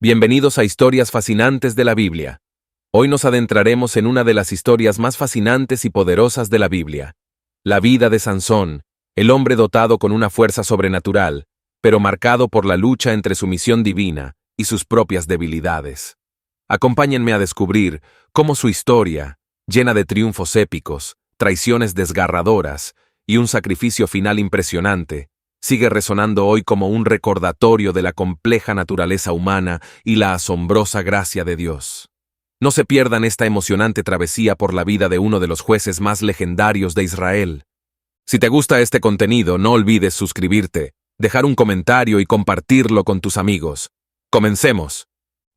Bienvenidos a Historias Fascinantes de la Biblia. Hoy nos adentraremos en una de las historias más fascinantes y poderosas de la Biblia. La vida de Sansón, el hombre dotado con una fuerza sobrenatural, pero marcado por la lucha entre su misión divina y sus propias debilidades. Acompáñenme a descubrir cómo su historia, llena de triunfos épicos, traiciones desgarradoras y un sacrificio final impresionante, sigue resonando hoy como un recordatorio de la compleja naturaleza humana y la asombrosa gracia de Dios. No se pierdan esta emocionante travesía por la vida de uno de los jueces más legendarios de Israel. Si te gusta este contenido, no olvides suscribirte, dejar un comentario y compartirlo con tus amigos. ¡Comencemos!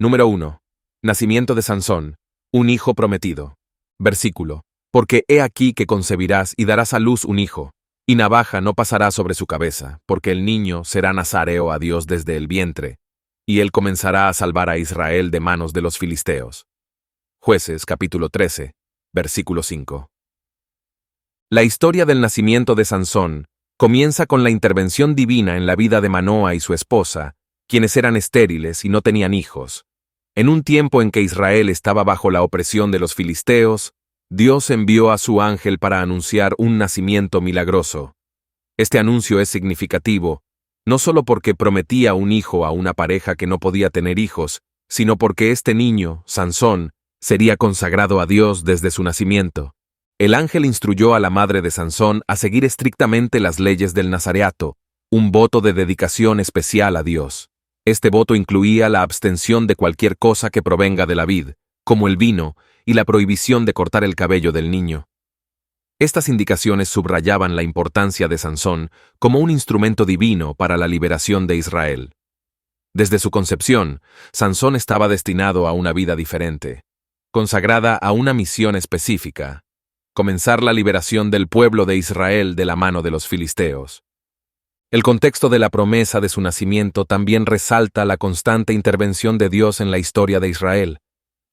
Número 1. Nacimiento de Sansón, un hijo prometido. Versículo. Porque he aquí que concebirás y darás a luz un hijo, y navaja no pasará sobre su cabeza, porque el niño será nazareo a Dios desde el vientre, y él comenzará a salvar a Israel de manos de los filisteos. Jueces capítulo 13, versículo 5. La historia del nacimiento de Sansón comienza con la intervención divina en la vida de Manoa y su esposa, quienes eran estériles y no tenían hijos. En un tiempo en que Israel estaba bajo la opresión de los filisteos, Dios envió a su ángel para anunciar un nacimiento milagroso. Este anuncio es significativo, no solo porque prometía un hijo a una pareja que no podía tener hijos, sino porque este niño, Sansón, sería consagrado a Dios desde su nacimiento. El ángel instruyó a la madre de Sansón a seguir estrictamente las leyes del nazareato, un voto de dedicación especial a Dios. Este voto incluía la abstención de cualquier cosa que provenga de la vid, como el vino, y la prohibición de cortar el cabello del niño. Estas indicaciones subrayaban la importancia de Sansón como un instrumento divino para la liberación de Israel. Desde su concepción, Sansón estaba destinado a una vida diferente, consagrada a una misión específica: comenzar la liberación del pueblo de Israel de la mano de los filisteos. El contexto de la promesa de su nacimiento también resalta la constante intervención de Dios en la historia de Israel,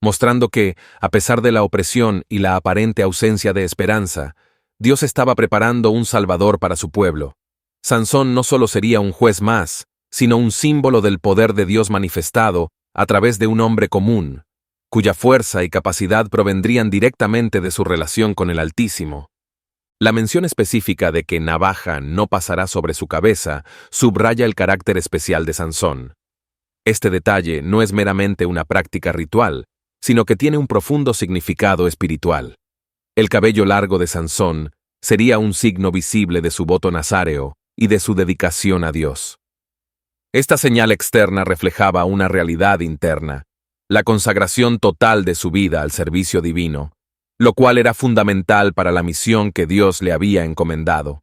mostrando que, a pesar de la opresión y la aparente ausencia de esperanza, Dios estaba preparando un Salvador para su pueblo. Sansón no solo sería un juez más, sino un símbolo del poder de Dios manifestado a través de un hombre común, cuya fuerza y capacidad provendrían directamente de su relación con el Altísimo. La mención específica de que navaja no pasará sobre su cabeza subraya el carácter especial de Sansón. Este detalle no es meramente una práctica ritual, sino que tiene un profundo significado espiritual. El cabello largo de Sansón sería un signo visible de su voto nazáreo y de su dedicación a Dios. Esta señal externa reflejaba una realidad interna, la consagración total de su vida al servicio divino, lo cual era fundamental para la misión que Dios le había encomendado.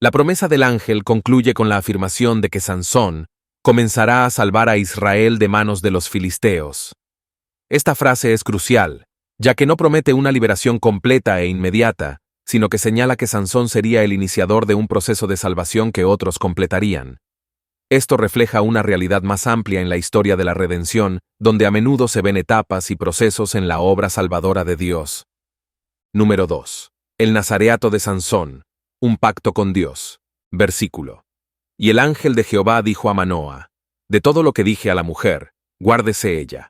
La promesa del ángel concluye con la afirmación de que Sansón comenzará a salvar a Israel de manos de los filisteos. Esta frase es crucial, ya que no promete una liberación completa e inmediata, sino que señala que Sansón sería el iniciador de un proceso de salvación que otros completarían. Esto refleja una realidad más amplia en la historia de la redención, donde a menudo se ven etapas y procesos en la obra salvadora de Dios. Número 2. El nazareato de Sansón, un pacto con Dios. Versículo. Y el ángel de Jehová dijo a Manoa: de todo lo que dije a la mujer, guárdese ella.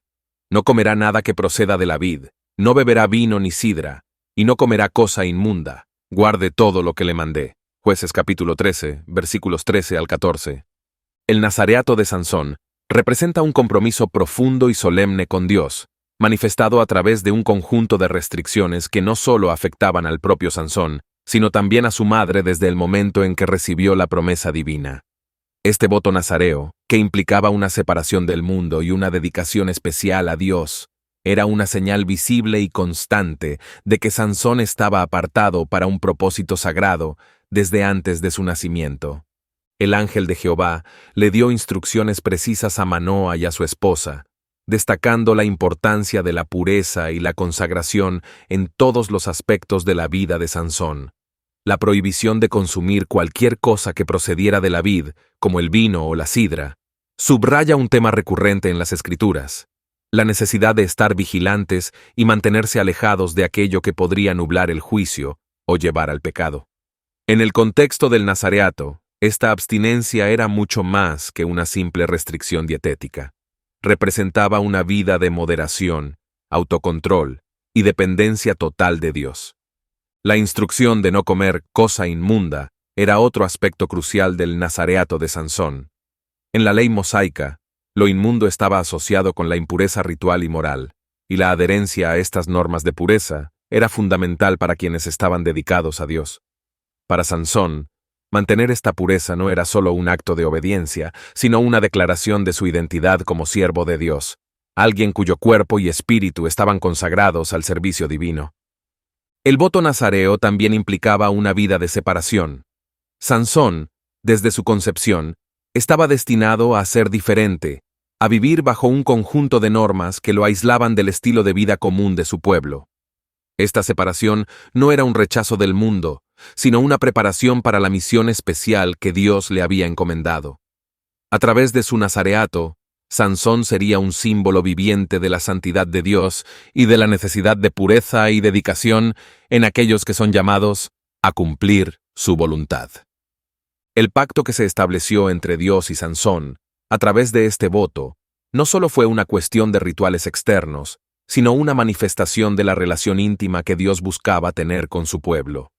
No comerá nada que proceda de la vid, no beberá vino ni sidra, y no comerá cosa inmunda. Guarde todo lo que le mandé. Jueces capítulo 13, versículos 13 al 14. El nazareato de Sansón representa un compromiso profundo y solemne con Dios, manifestado a través de un conjunto de restricciones que no solo afectaban al propio Sansón, sino también a su madre desde el momento en que recibió la promesa divina. Este voto nazareo, que implicaba una separación del mundo y una dedicación especial a Dios, era una señal visible y constante de que Sansón estaba apartado para un propósito sagrado desde antes de su nacimiento. El ángel de Jehová le dio instrucciones precisas a Manoa y a su esposa, destacando la importancia de la pureza y la consagración en todos los aspectos de la vida de Sansón. La prohibición de consumir cualquier cosa que procediera de la vid, como el vino o la sidra, subraya un tema recurrente en las Escrituras: la necesidad de estar vigilantes y mantenerse alejados de aquello que podría nublar el juicio o llevar al pecado. En el contexto del nazareato, esta abstinencia era mucho más que una simple restricción dietética. representaba una vida de moderación, autocontrol y dependencia total de Dios. La instrucción de no comer cosa inmunda era otro aspecto crucial del nazareato de Sansón. En la ley mosaica, lo inmundo estaba asociado con la impureza ritual y moral, y la adherencia a estas normas de pureza era fundamental para quienes estaban dedicados a Dios. Para Sansón, mantener esta pureza no era solo un acto de obediencia, sino una declaración de su identidad como siervo de Dios, alguien cuyo cuerpo y espíritu estaban consagrados al servicio divino. El voto nazareo también implicaba una vida de separación. Sansón, desde su concepción, estaba destinado a ser diferente, a vivir bajo un conjunto de normas que lo aislaban del estilo de vida común de su pueblo. Esta separación no era un rechazo del mundo, sino una preparación para la misión especial que Dios le había encomendado. A través de su nazareato, Sansón sería un símbolo viviente de la santidad de Dios y de la necesidad de pureza y dedicación en aquellos que son llamados a cumplir su voluntad. El pacto que se estableció entre Dios y Sansón, a través de este voto, no solo fue una cuestión de rituales externos, sino una manifestación de la relación íntima que Dios buscaba tener con su pueblo.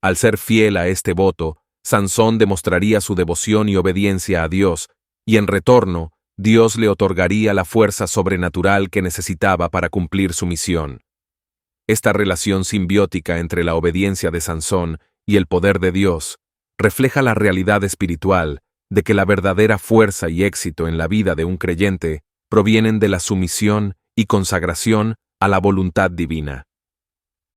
Al ser fiel a este voto, Sansón demostraría su devoción y obediencia a Dios, y en retorno, Dios le otorgaría la fuerza sobrenatural que necesitaba para cumplir su misión. Esta relación simbiótica entre la obediencia de Sansón y el poder de Dios refleja la realidad espiritual de que la verdadera fuerza y éxito en la vida de un creyente provienen de la sumisión y consagración a la voluntad divina.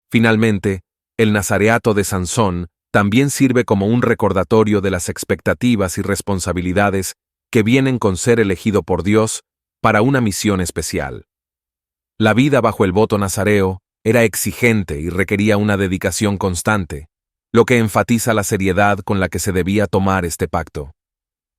Finalmente, el nazareato de Sansón también sirve como un recordatorio de las expectativas y responsabilidades que vienen con ser elegido por Dios para una misión especial. La vida bajo el voto nazareo era exigente y requería una dedicación constante, lo que enfatiza la seriedad con la que se debía tomar este pacto.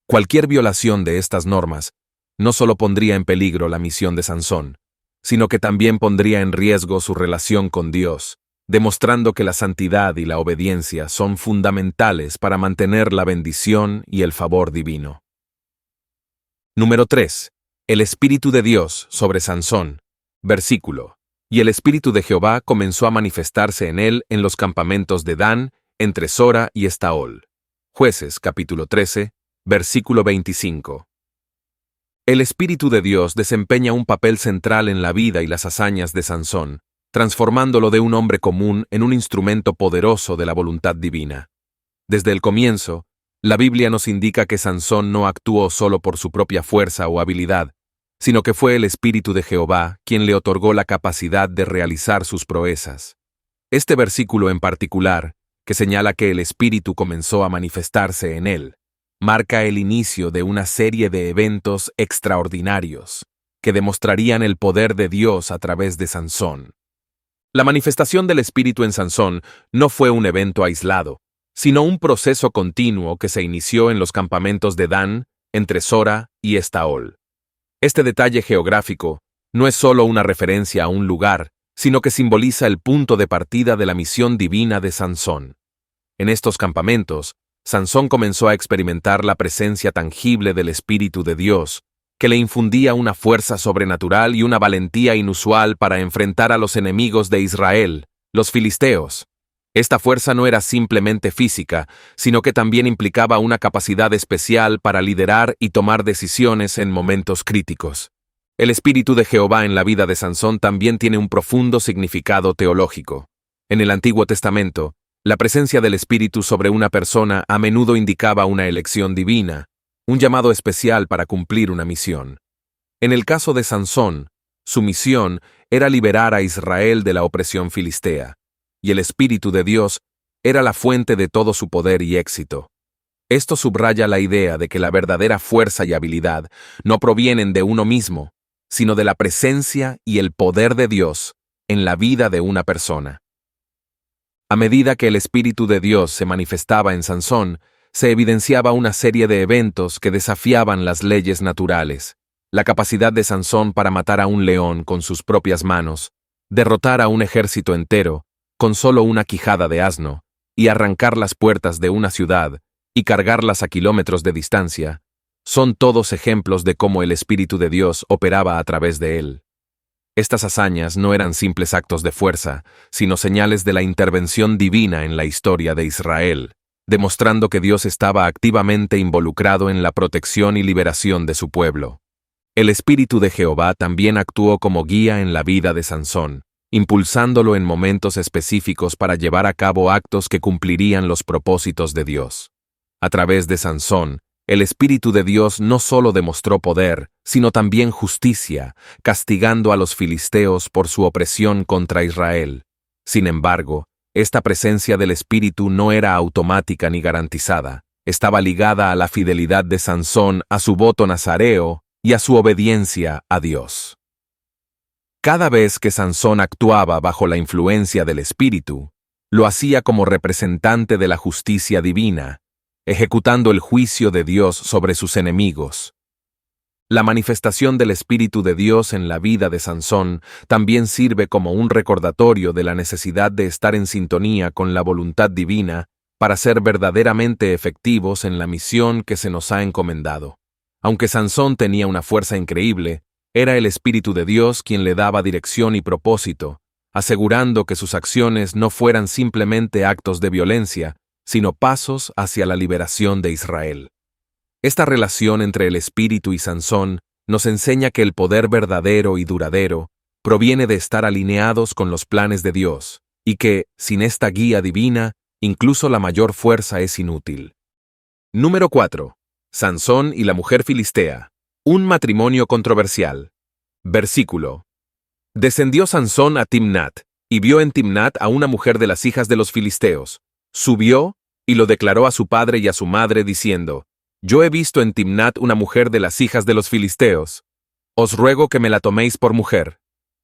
Cualquier violación de estas normas no solo pondría en peligro la misión de Sansón, sino que también pondría en riesgo su relación con Dios, demostrando que la santidad y la obediencia son fundamentales para mantener la bendición y el favor divino. Número 3. El Espíritu de Dios sobre Sansón. Versículo. Y el Espíritu de Jehová comenzó a manifestarse en él en los campamentos de Dan, entre Sora y Estaol. Jueces, capítulo 13, versículo 25. El Espíritu de Dios desempeña un papel central en la vida y las hazañas de Sansón, transformándolo de un hombre común en un instrumento poderoso de la voluntad divina. Desde el comienzo, la Biblia nos indica que Sansón no actuó solo por su propia fuerza o habilidad, sino que fue el Espíritu de Jehová quien le otorgó la capacidad de realizar sus proezas. Este versículo en particular, que señala que el Espíritu comenzó a manifestarse en él, marca el inicio de una serie de eventos extraordinarios que demostrarían el poder de Dios a través de Sansón. La manifestación del Espíritu en Sansón no fue un evento aislado, sino un proceso continuo que se inició en los campamentos de Dan, entre Sora y Estaol. Este detalle geográfico no es solo una referencia a un lugar, sino que simboliza el punto de partida de la misión divina de Sansón. En estos campamentos, Sansón comenzó a experimentar la presencia tangible del Espíritu de Dios, que le infundía una fuerza sobrenatural y una valentía inusual para enfrentar a los enemigos de Israel, los filisteos. Esta fuerza no era simplemente física, sino que también implicaba una capacidad especial para liderar y tomar decisiones en momentos críticos. El Espíritu de Jehová en la vida de Sansón también tiene un profundo significado teológico. En el Antiguo Testamento, la presencia del Espíritu sobre una persona a menudo indicaba una elección divina, un llamado especial para cumplir una misión. En el caso de Sansón, su misión era liberar a Israel de la opresión filistea, y el Espíritu de Dios era la fuente de todo su poder y éxito. Esto subraya la idea de que la verdadera fuerza y habilidad no provienen de uno mismo, sino de la presencia y el poder de Dios en la vida de una persona. A medida que el Espíritu de Dios se manifestaba en Sansón, se evidenciaba una serie de eventos que desafiaban las leyes naturales. La capacidad de Sansón para matar a un león con sus propias manos, derrotar a un ejército entero con solo una quijada de asno, y arrancar las puertas de una ciudad y cargarlas a kilómetros de distancia, son todos ejemplos de cómo el Espíritu de Dios operaba a través de él. Estas hazañas no eran simples actos de fuerza, sino señales de la intervención divina en la historia de Israel, demostrando que Dios estaba activamente involucrado en la protección y liberación de su pueblo. El Espíritu de Jehová también actuó como guía en la vida de Sansón, impulsándolo en momentos específicos para llevar a cabo actos que cumplirían los propósitos de Dios. A través de Sansón, el Espíritu de Dios no solo demostró poder, sino también justicia, castigando a los filisteos por su opresión contra Israel. Sin embargo, esta presencia del Espíritu no era automática ni garantizada. Estaba ligada a la fidelidad de Sansón a su voto nazareo y a su obediencia a Dios. Cada vez que Sansón actuaba bajo la influencia del Espíritu, lo hacía como representante de la justicia divina, ejecutando el juicio de Dios sobre sus enemigos. La manifestación del Espíritu de Dios en la vida de Sansón también sirve como un recordatorio de la necesidad de estar en sintonía con la voluntad divina para ser verdaderamente efectivos en la misión que se nos ha encomendado. Aunque Sansón tenía una fuerza increíble, era el Espíritu de Dios quien le daba dirección y propósito, asegurando que sus acciones no fueran simplemente actos de violencia, sino pasos hacia la liberación de Israel. Esta relación entre el Espíritu y Sansón nos enseña que el poder verdadero y duradero proviene de estar alineados con los planes de Dios, y que, sin esta guía divina, incluso la mayor fuerza es inútil. Número 4. Sansón y la mujer filistea. Un matrimonio controversial. Versículo. Descendió Sansón a Timnat, y vio en Timnat a una mujer de las hijas de los filisteos. Subió y lo declaró a su padre y a su madre, diciendo: Yo he visto en Timnat una mujer de las hijas de los filisteos. Os ruego que me la toméis por mujer.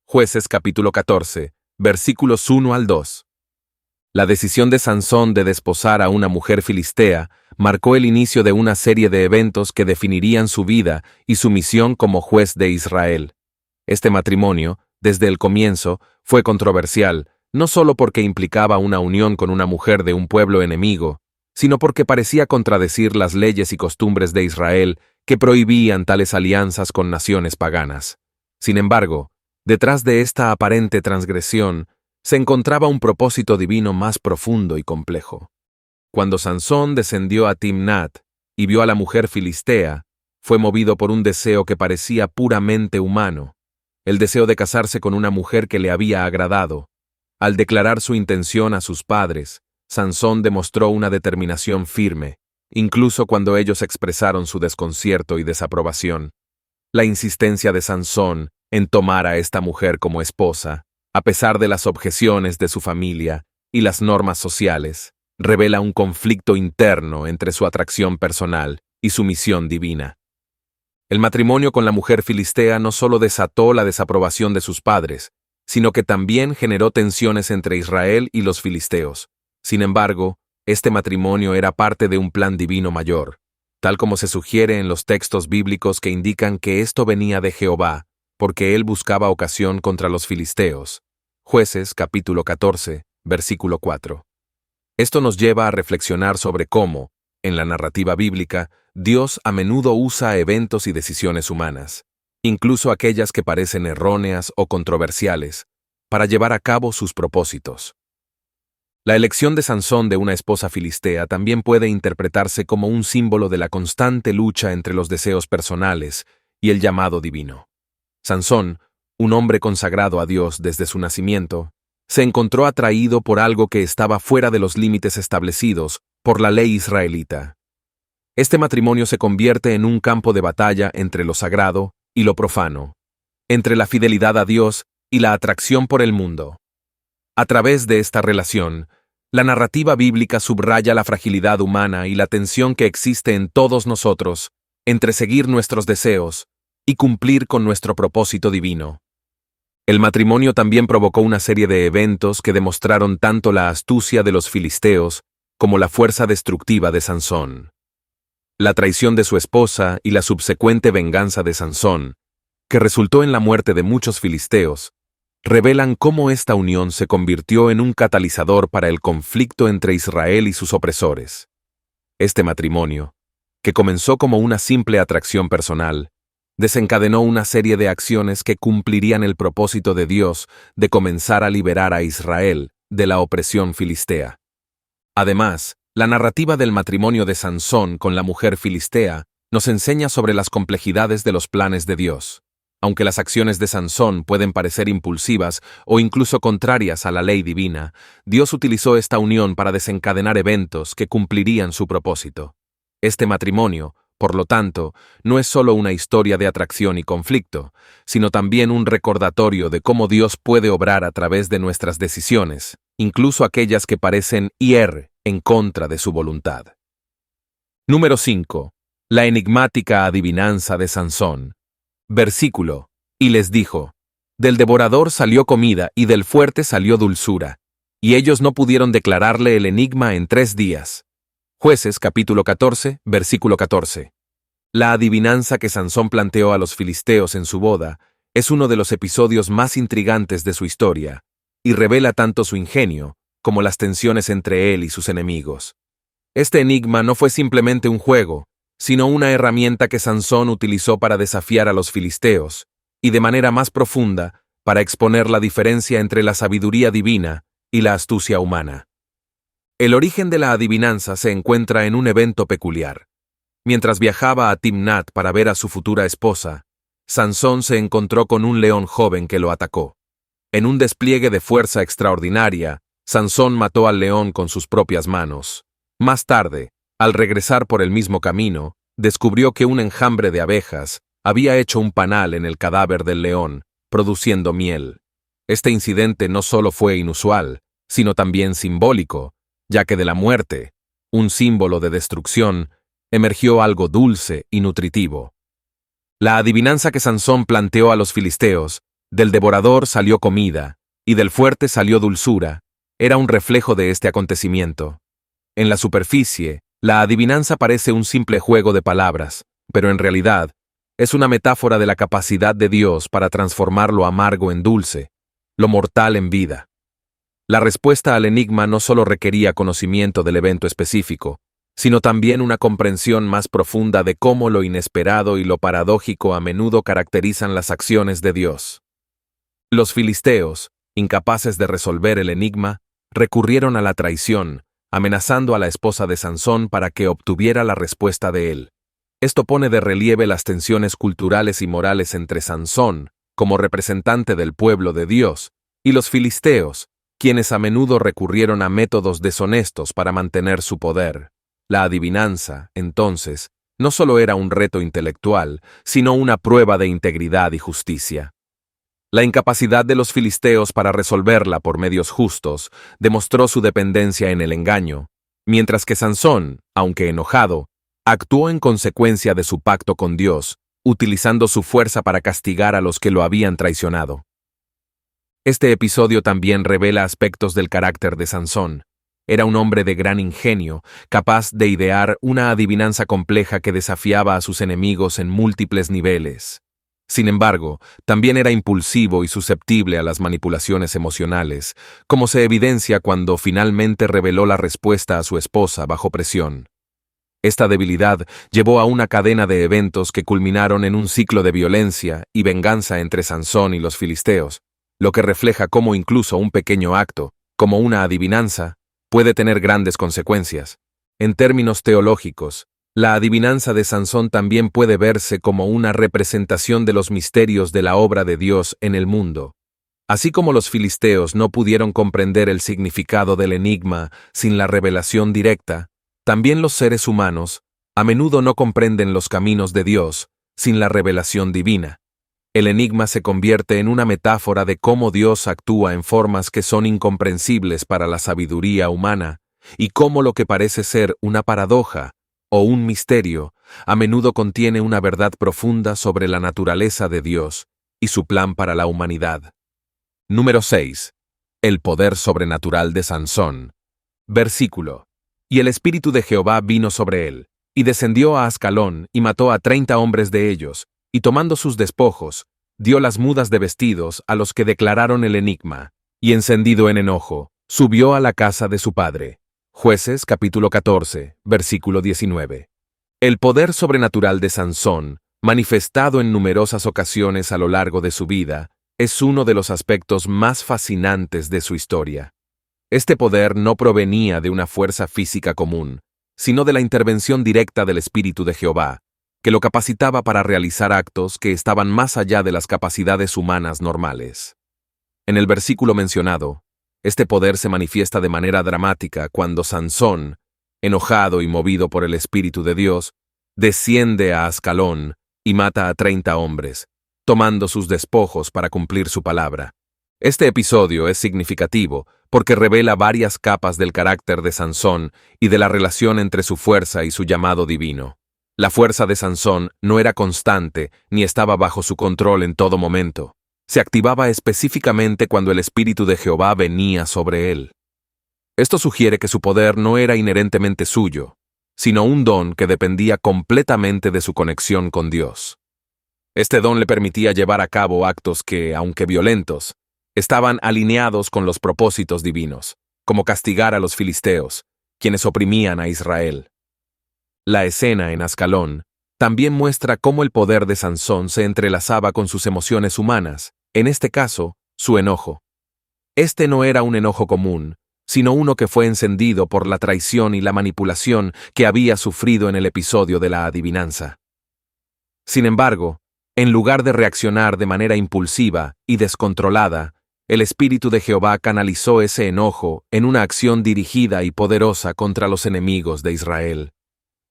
Jueces capítulo 14, versículos 1 al 2. La decisión de Sansón de desposar a una mujer filistea marcó el inicio de una serie de eventos que definirían su vida y su misión como juez de Israel. Este matrimonio, desde el comienzo, fue controversial, no solo porque implicaba una unión con una mujer de un pueblo enemigo, sino porque parecía contradecir las leyes y costumbres de Israel que prohibían tales alianzas con naciones paganas. Sin embargo, detrás de esta aparente transgresión se encontraba un propósito divino más profundo y complejo. Cuando Sansón descendió a Timnat y vio a la mujer filistea, fue movido por un deseo que parecía puramente humano, el deseo de casarse con una mujer que le había agradado. Al declarar su intención a sus padres, Sansón demostró una determinación firme, incluso cuando ellos expresaron su desconcierto y desaprobación. La insistencia de Sansón en tomar a esta mujer como esposa, a pesar de las objeciones de su familia y las normas sociales, revela un conflicto interno entre su atracción personal y su misión divina. El matrimonio con la mujer filistea no solo desató la desaprobación de sus padres, sino que también generó tensiones entre Israel y los filisteos. Sin embargo, este matrimonio era parte de un plan divino mayor, tal como se sugiere en los textos bíblicos que indican que esto venía de Jehová, porque él buscaba ocasión contra los filisteos. Jueces capítulo 14, versículo 4. Esto nos lleva a reflexionar sobre cómo, en la narrativa bíblica, Dios a menudo usa eventos y decisiones humanas, incluso aquellas que parecen erróneas o controversiales, para llevar a cabo sus propósitos. La elección de Sansón de una esposa filistea también puede interpretarse como un símbolo de la constante lucha entre los deseos personales y el llamado divino. Sansón, un hombre consagrado a Dios desde su nacimiento, se encontró atraído por algo que estaba fuera de los límites establecidos por la ley israelita. Este matrimonio se convierte en un campo de batalla entre lo sagrado y lo profano, entre la fidelidad a Dios y la atracción por el mundo. A través de esta relación, la narrativa bíblica subraya la fragilidad humana y la tensión que existe en todos nosotros entre seguir nuestros deseos y cumplir con nuestro propósito divino. El matrimonio también provocó una serie de eventos que demostraron tanto la astucia de los filisteos como la fuerza destructiva de Sansón. La traición de su esposa y la subsecuente venganza de Sansón, que resultó en la muerte de muchos filisteos, revelan cómo esta unión se convirtió en un catalizador para el conflicto entre Israel y sus opresores. Este matrimonio, que comenzó como una simple atracción personal, desencadenó una serie de acciones que cumplirían el propósito de Dios de comenzar a liberar a Israel de la opresión filistea. Además, la narrativa del matrimonio de Sansón con la mujer filistea nos enseña sobre las complejidades de los planes de Dios. Aunque las acciones de Sansón pueden parecer impulsivas o incluso contrarias a la ley divina, Dios utilizó esta unión para desencadenar eventos que cumplirían su propósito. Este matrimonio, por lo tanto, no es solo una historia de atracción y conflicto, sino también un recordatorio de cómo Dios puede obrar a través de nuestras decisiones, incluso aquellas que parecen ir en contra de su voluntad. Número 5. La enigmática adivinanza de Sansón. Versículo. Y les dijo: del devorador salió comida y del fuerte salió dulzura, y ellos no pudieron declararle el enigma en 3 días. Jueces capítulo 14, versículo 14. La adivinanza que Sansón planteó a los filisteos en su boda es uno de los episodios más intrigantes de su historia, y revela tanto su ingenio como las tensiones entre él y sus enemigos. Este enigma no fue simplemente un juego, sino una herramienta que Sansón utilizó para desafiar a los filisteos, y de manera más profunda, para exponer la diferencia entre la sabiduría divina y la astucia humana. El origen de la adivinanza se encuentra en un evento peculiar. Mientras viajaba a Timnat para ver a su futura esposa, Sansón se encontró con un león joven que lo atacó. En un despliegue de fuerza extraordinaria, Sansón mató al león con sus propias manos. Más tarde, al regresar por el mismo camino, descubrió que un enjambre de abejas había hecho un panal en el cadáver del león, produciendo miel. Este incidente no solo fue inusual, sino también simbólico, ya que de la muerte, un símbolo de destrucción, emergió algo dulce y nutritivo. La adivinanza que Sansón planteó a los filisteos, del devorador salió comida, y del fuerte salió dulzura, era un reflejo de este acontecimiento. En la superficie, la adivinanza parece un simple juego de palabras, pero en realidad, es una metáfora de la capacidad de Dios para transformar lo amargo en dulce, lo mortal en vida. La respuesta al enigma no solo requería conocimiento del evento específico, sino también una comprensión más profunda de cómo lo inesperado y lo paradójico a menudo caracterizan las acciones de Dios. Los filisteos, incapaces de resolver el enigma, recurrieron a la traición, amenazando a la esposa de Sansón para que obtuviera la respuesta de él. Esto pone de relieve las tensiones culturales y morales entre Sansón, como representante del pueblo de Dios, y los filisteos, quienes a menudo recurrieron a métodos deshonestos para mantener su poder. La adivinanza, entonces, no solo era un reto intelectual, sino una prueba de integridad y justicia. La incapacidad de los filisteos para resolverla por medios justos demostró su dependencia en el engaño, mientras que Sansón, aunque enojado, actuó en consecuencia de su pacto con Dios, utilizando su fuerza para castigar a los que lo habían traicionado. Este episodio también revela aspectos del carácter de Sansón. Era un hombre de gran ingenio, capaz de idear una adivinanza compleja que desafiaba a sus enemigos en múltiples niveles. Sin embargo, también era impulsivo y susceptible a las manipulaciones emocionales, como se evidencia cuando finalmente reveló la respuesta a su esposa bajo presión. Esta debilidad llevó a una cadena de eventos que culminaron en un ciclo de violencia y venganza entre Sansón y los filisteos, lo que refleja cómo incluso un pequeño acto, como una adivinanza, puede tener grandes consecuencias. En términos teológicos, la adivinanza de Sansón también puede verse como una representación de los misterios de la obra de Dios en el mundo. Así como los filisteos no pudieron comprender el significado del enigma sin la revelación directa, también los seres humanos a menudo no comprenden los caminos de Dios sin la revelación divina. El enigma se convierte en una metáfora de cómo Dios actúa en formas que son incomprensibles para la sabiduría humana, y cómo lo que parece ser una paradoja o un misterio a menudo contiene una verdad profunda sobre la naturaleza de Dios y su plan para la humanidad. Número 6. El poder sobrenatural de Sansón. Versículo. Y el Espíritu de Jehová vino sobre él, y descendió a Ascalón y mató a 30 hombres de ellos, y tomando sus despojos, dio las mudas de vestidos a los que declararon el enigma, y encendido en enojo, subió a la casa de su padre. Jueces capítulo 14, versículo 19. El poder sobrenatural de Sansón, manifestado en numerosas ocasiones a lo largo de su vida, es uno de los aspectos más fascinantes de su historia. Este poder no provenía de una fuerza física común, sino de la intervención directa del Espíritu de Jehová, que lo capacitaba para realizar actos que estaban más allá de las capacidades humanas normales. En el versículo mencionado, este poder se manifiesta de manera dramática cuando Sansón, enojado y movido por el Espíritu de Dios, desciende a Ascalón y mata a 30 hombres, tomando sus despojos para cumplir su palabra. Este episodio es significativo porque revela varias capas del carácter de Sansón y de la relación entre su fuerza y su llamado divino. La fuerza de Sansón no era constante ni estaba bajo su control en todo momento. Se activaba específicamente cuando el Espíritu de Jehová venía sobre él. Esto sugiere que su poder no era inherentemente suyo, sino un don que dependía completamente de su conexión con Dios. Este don le permitía llevar a cabo actos que, aunque violentos, estaban alineados con los propósitos divinos, como castigar a los filisteos, quienes oprimían a Israel. La escena en Ascalón también muestra cómo el poder de Sansón se entrelazaba con sus emociones humanas, en este caso, su enojo. Este no era un enojo común, sino uno que fue encendido por la traición y la manipulación que había sufrido en el episodio de la adivinanza. Sin embargo, en lugar de reaccionar de manera impulsiva y descontrolada, el Espíritu de Jehová canalizó ese enojo en una acción dirigida y poderosa contra los enemigos de Israel.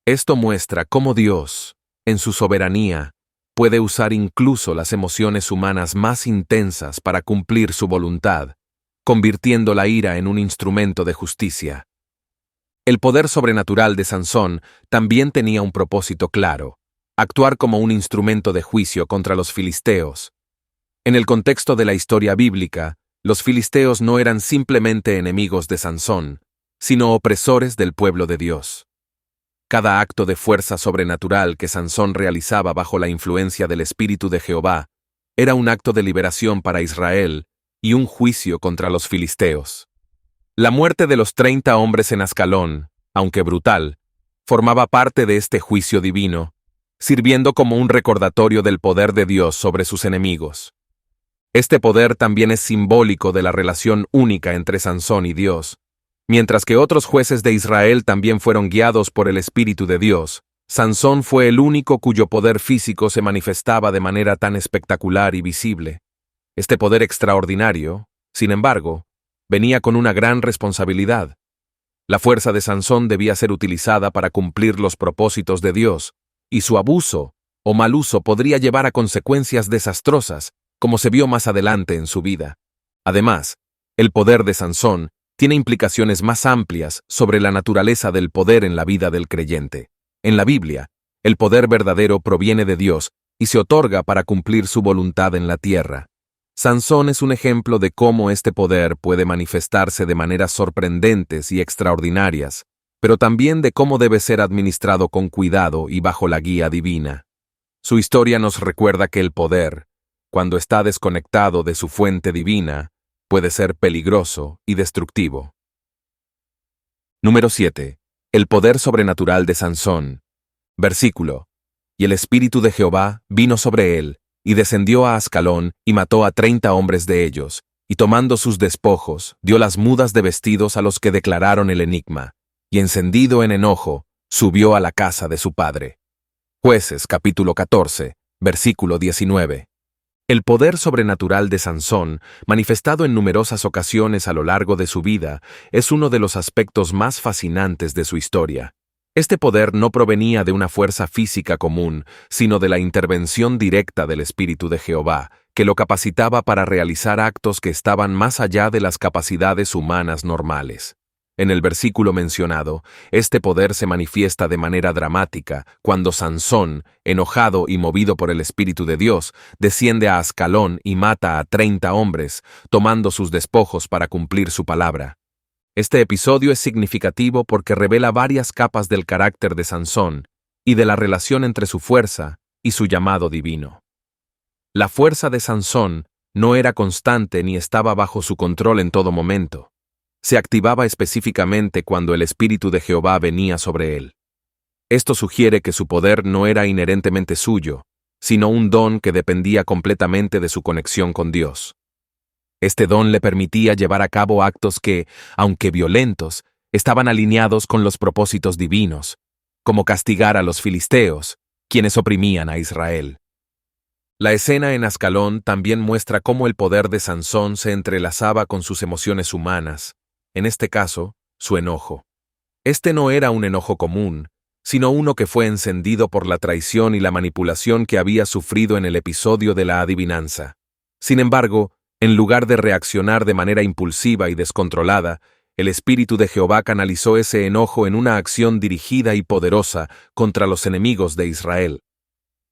Esto muestra cómo Dios, en su soberanía, puede usar incluso las emociones humanas más intensas para cumplir su voluntad, convirtiendo la ira en un instrumento de justicia. El poder sobrenatural de Sansón también tenía un propósito claro: actuar como un instrumento de juicio contra los filisteos. En el contexto de la historia bíblica, los filisteos no eran simplemente enemigos de Sansón, sino opresores del pueblo de Dios. Cada acto de fuerza sobrenatural que Sansón realizaba bajo la influencia del Espíritu de Jehová era un acto de liberación para Israel y un juicio contra los filisteos. La muerte de los 30 hombres en Ascalón, aunque brutal, formaba parte de este juicio divino, sirviendo como un recordatorio del poder de Dios sobre sus enemigos. Este poder también es simbólico de la relación única entre Sansón y Dios. Mientras que otros jueces de Israel también fueron guiados por el Espíritu de Dios, Sansón fue el único cuyo poder físico se manifestaba de manera tan espectacular y visible. Este poder extraordinario, sin embargo, venía con una gran responsabilidad. La fuerza de Sansón debía ser utilizada para cumplir los propósitos de Dios, y su abuso o mal uso podría llevar a consecuencias desastrosas, como se vio más adelante en su vida. Además, el poder de Sansón tiene implicaciones más amplias sobre la naturaleza del poder en la vida del creyente. En la Biblia, el poder verdadero proviene de Dios y se otorga para cumplir su voluntad en la tierra. Sansón es un ejemplo de cómo este poder puede manifestarse de maneras sorprendentes y extraordinarias, pero también de cómo debe ser administrado con cuidado y bajo la guía divina. Su historia nos recuerda que el poder, cuando está desconectado de su fuente divina, puede ser peligroso y destructivo. Número 7. El poder sobrenatural de Sansón. Versículo: Y el Espíritu de Jehová vino sobre él, y descendió a Ascalón, y mató a 30 hombres de ellos, y tomando sus despojos, dio las mudas de vestidos a los que declararon el enigma, y encendido en enojo, subió a la casa de su padre. Jueces capítulo 14, versículo 19. El poder sobrenatural de Sansón, manifestado en numerosas ocasiones a lo largo de su vida, es uno de los aspectos más fascinantes de su historia. Este poder no provenía de una fuerza física común, sino de la intervención directa del Espíritu de Jehová, que lo capacitaba para realizar actos que estaban más allá de las capacidades humanas normales. En el versículo mencionado, este poder se manifiesta de manera dramática cuando Sansón, enojado y movido por el Espíritu de Dios, desciende a Ascalón y mata a 30 hombres, tomando sus despojos para cumplir su palabra. Este episodio es significativo porque revela varias capas del carácter de Sansón y de la relación entre su fuerza y su llamado divino. La fuerza de Sansón no era constante ni estaba bajo su control en todo momento. Se activaba específicamente cuando el Espíritu de Jehová venía sobre él. Esto sugiere que su poder no era inherentemente suyo, sino un don que dependía completamente de su conexión con Dios. Este don le permitía llevar a cabo actos que, aunque violentos, estaban alineados con los propósitos divinos, como castigar a los filisteos, quienes oprimían a Israel. La escena en Ascalón también muestra cómo el poder de Sansón se entrelazaba con sus emociones humanas, en este caso, su enojo. Este no era un enojo común, sino uno que fue encendido por la traición y la manipulación que había sufrido en el episodio de la adivinanza. Sin embargo, en lugar de reaccionar de manera impulsiva y descontrolada, el Espíritu de Jehová canalizó ese enojo en una acción dirigida y poderosa contra los enemigos de Israel.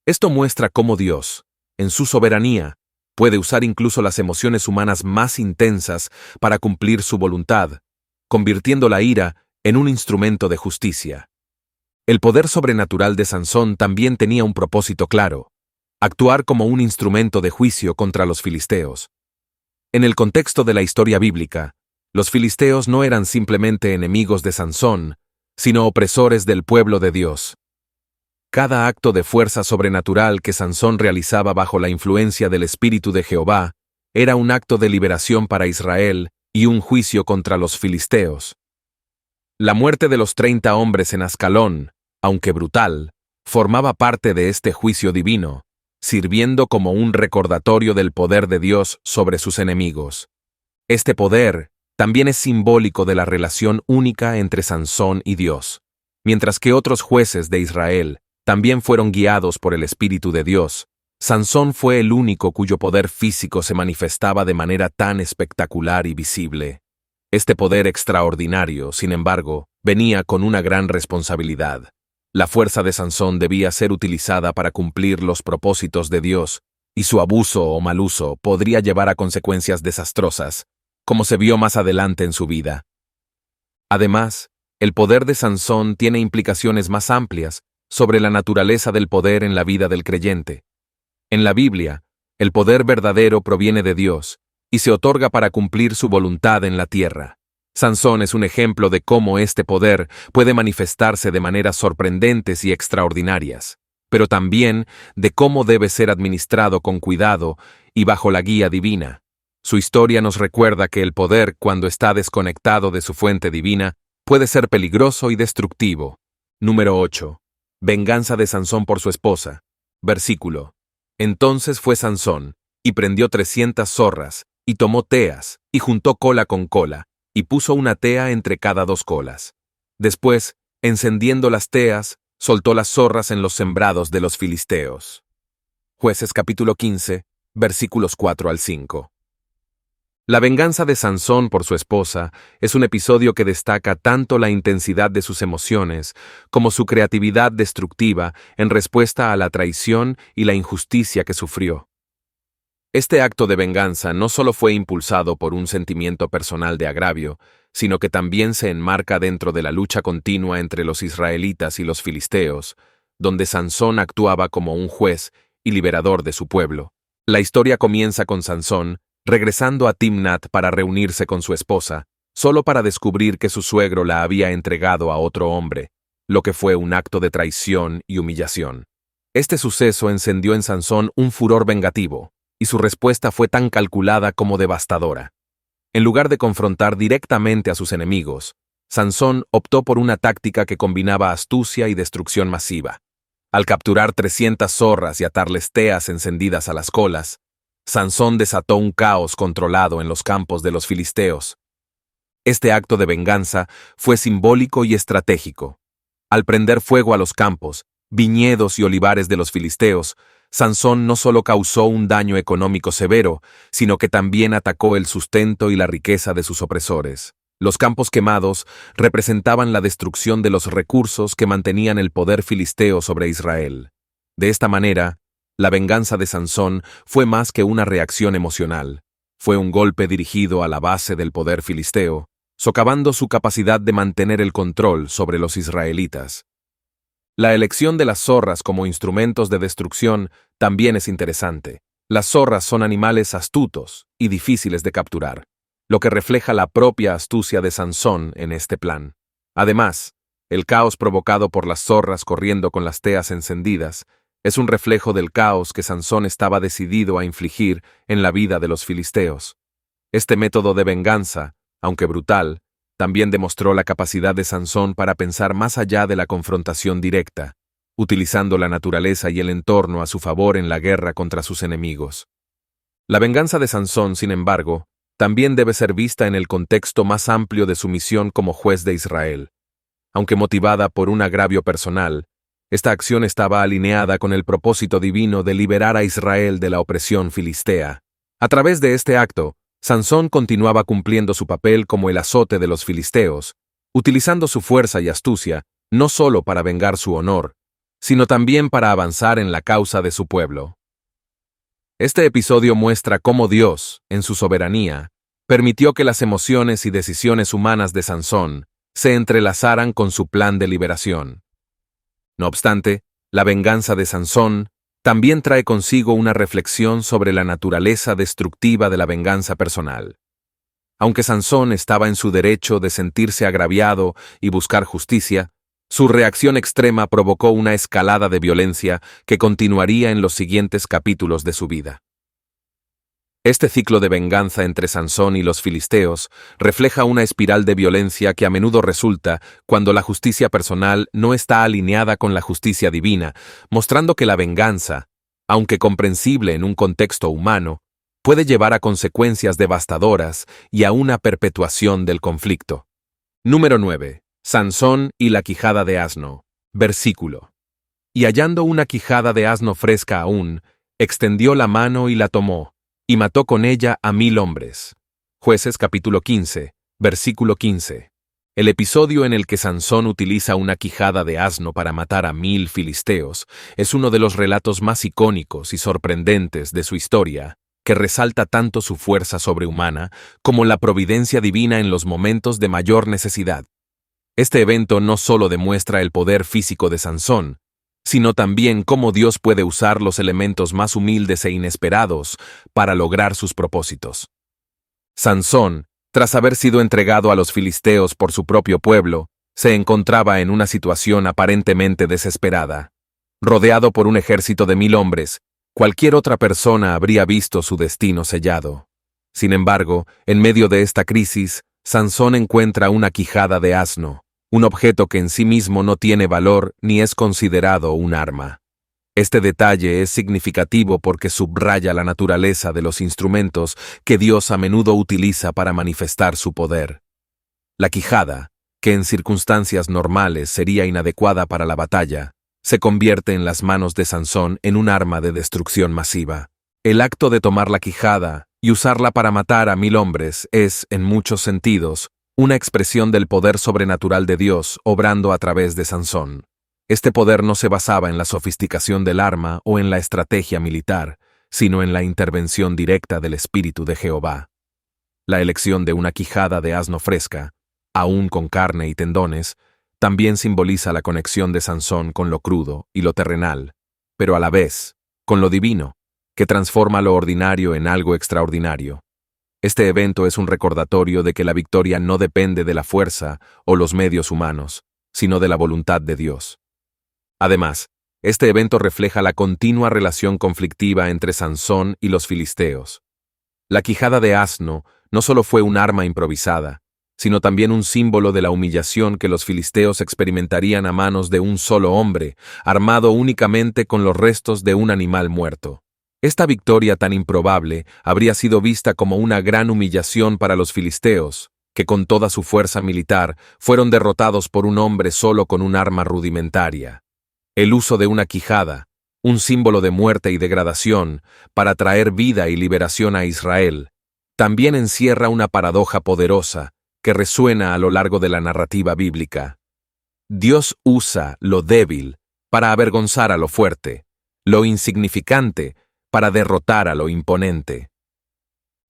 Esto muestra cómo Dios, en su soberanía, puede usar incluso las emociones humanas más intensas para cumplir su voluntad, convirtiendo la ira en un instrumento de justicia. El poder sobrenatural de Sansón también tenía un propósito claro: actuar como un instrumento de juicio contra los filisteos. En el contexto de la historia bíblica, los filisteos no eran simplemente enemigos de Sansón, sino opresores del pueblo de Dios. Cada acto de fuerza sobrenatural que Sansón realizaba bajo la influencia del Espíritu de Jehová era un acto de liberación para Israel y un juicio contra los filisteos. La muerte de los 30 hombres en Ascalón, aunque brutal, formaba parte de este juicio divino, sirviendo como un recordatorio del poder de Dios sobre sus enemigos. Este poder también es simbólico de la relación única entre Sansón y Dios. Mientras que otros jueces de Israel también fueron guiados por el Espíritu de Dios, Sansón fue el único cuyo poder físico se manifestaba de manera tan espectacular y visible. Este poder extraordinario, sin embargo, venía con una gran responsabilidad. La fuerza de Sansón debía ser utilizada para cumplir los propósitos de Dios, y su abuso o mal uso podría llevar a consecuencias desastrosas, como se vio más adelante en su vida. Además, el poder de Sansón tiene implicaciones más amplias sobre la naturaleza del poder en la vida del creyente. En la Biblia, el poder verdadero proviene de Dios y se otorga para cumplir su voluntad en la tierra. Sansón es un ejemplo de cómo este poder puede manifestarse de maneras sorprendentes y extraordinarias, pero también de cómo debe ser administrado con cuidado y bajo la guía divina. Su historia nos recuerda que el poder, cuando está desconectado de su fuente divina, puede ser peligroso y destructivo. Número 8. Venganza de Sansón por su esposa. Versículo. Entonces fue Sansón, y prendió 300 zorras, y tomó teas, y juntó cola con cola, y puso una tea entre cada 2 colas. Después, encendiendo las teas, soltó las zorras en los sembrados de los filisteos. Jueces capítulo 15, versículos 4 al 5. La venganza de Sansón por su esposa es un episodio que destaca tanto la intensidad de sus emociones como su creatividad destructiva en respuesta a la traición y la injusticia que sufrió. Este acto de venganza no solo fue impulsado por un sentimiento personal de agravio, sino que también se enmarca dentro de la lucha continua entre los israelitas y los filisteos, donde Sansón actuaba como un juez y liberador de su pueblo. La historia comienza con Sansón regresando a Timnat para reunirse con su esposa, solo para descubrir que su suegro la había entregado a otro hombre, lo que fue un acto de traición y humillación. Este suceso encendió en Sansón un furor vengativo, y su respuesta fue tan calculada como devastadora. En lugar de confrontar directamente a sus enemigos, Sansón optó por una táctica que combinaba astucia y destrucción masiva. Al capturar 300 zorras y atarles teas encendidas a las colas, Sansón desató un caos controlado en los campos de los filisteos. Este acto de venganza fue simbólico y estratégico. Al prender fuego a los campos, viñedos y olivares de los filisteos, Sansón no solo causó un daño económico severo, sino que también atacó el sustento y la riqueza de sus opresores. Los campos quemados representaban la destrucción de los recursos que mantenían el poder filisteo sobre Israel. De esta manera, la venganza de Sansón fue más que una reacción emocional. Fue un golpe dirigido a la base del poder filisteo, socavando su capacidad de mantener el control sobre los israelitas. La elección de las zorras como instrumentos de destrucción también es interesante. Las zorras son animales astutos y difíciles de capturar, lo que refleja la propia astucia de Sansón en este plan. Además, El caos provocado por las zorras corriendo con las teas encendidas es un reflejo del caos que Sansón estaba decidido a infligir en la vida de los filisteos. Este método de venganza, aunque brutal, también demostró la capacidad de Sansón para pensar más allá de la confrontación directa, utilizando la naturaleza y el entorno a su favor en la guerra contra sus enemigos. La venganza de Sansón, sin embargo, también debe ser vista en el contexto más amplio de su misión como juez de Israel. Aunque motivada por un agravio personal, esta acción estaba alineada con el propósito divino de liberar a Israel de la opresión filistea. A través de este acto, Sansón continuaba cumpliendo su papel como el azote de los filisteos, utilizando su fuerza y astucia no solo para vengar su honor, sino también para avanzar en la causa de su pueblo. Este episodio muestra cómo Dios, en su soberanía, permitió que las emociones y decisiones humanas de Sansón se entrelazaran con su plan de liberación. No obstante, la venganza de Sansón también trae consigo una reflexión sobre la naturaleza destructiva de la venganza personal. Aunque Sansón estaba en su derecho de sentirse agraviado y buscar justicia, su reacción extrema provocó una escalada de violencia que continuaría en los siguientes capítulos de su vida. Este ciclo de venganza entre Sansón y los filisteos refleja una espiral de violencia que a menudo resulta cuando la justicia personal no está alineada con la justicia divina, mostrando que la venganza, aunque comprensible en un contexto humano, puede llevar a consecuencias devastadoras y a una perpetuación del conflicto. Número 9. Sansón y la quijada de asno. Versículo. Y hallando una quijada de asno fresca aún, extendió la mano y la tomó, y mató con ella a 1000 hombres. Jueces capítulo 15, versículo 15. El episodio en el que Sansón utiliza una quijada de asno para matar a 1000 filisteos es uno de los relatos más icónicos y sorprendentes de su historia, que resalta tanto su fuerza sobrehumana como la providencia divina en los momentos de mayor necesidad. Este evento no solo demuestra el poder físico de Sansón, sino también cómo Dios puede usar los elementos más humildes e inesperados para lograr sus propósitos. Sansón, tras haber sido entregado a los filisteos por su propio pueblo, se encontraba en una situación aparentemente desesperada. Rodeado por un ejército de 1000 hombres, cualquier otra persona habría visto su destino sellado. Sin embargo, en medio de esta crisis, Sansón encuentra una quijada de asno, un objeto que en sí mismo no tiene valor ni es considerado un arma. Este detalle es significativo porque subraya la naturaleza de los instrumentos que Dios a menudo utiliza para manifestar su poder. La quijada, que en circunstancias normales sería inadecuada para la batalla, se convierte en las manos de Sansón en un arma de destrucción masiva. El acto de tomar la quijada y usarla para matar a 1000 hombres es, en muchos sentidos, una expresión del poder sobrenatural de Dios obrando a través de Sansón. Este poder no se basaba en la sofisticación del arma o en la estrategia militar, sino en la intervención directa del Espíritu de Jehová. La elección de una quijada de asno fresca, aún con carne y tendones, también simboliza la conexión de Sansón con lo crudo y lo terrenal, pero a la vez, con lo divino, que transforma lo ordinario en algo extraordinario. Este evento es un recordatorio de que la victoria no depende de la fuerza o los medios humanos, sino de la voluntad de Dios. Además, este evento refleja la continua relación conflictiva entre Sansón y los filisteos. La quijada de asno no solo fue un arma improvisada, sino también un símbolo de la humillación que los filisteos experimentarían a manos de un solo hombre, armado únicamente con los restos de un animal muerto. Esta victoria tan improbable habría sido vista como una gran humillación para los filisteos, que con toda su fuerza militar fueron derrotados por un hombre solo con un arma rudimentaria. El uso de una quijada, un símbolo de muerte y degradación, para traer vida y liberación a Israel, también encierra una paradoja poderosa que resuena a lo largo de la narrativa bíblica. Dios usa lo débil para avergonzar a lo fuerte, lo insignificante para derrotar a lo imponente.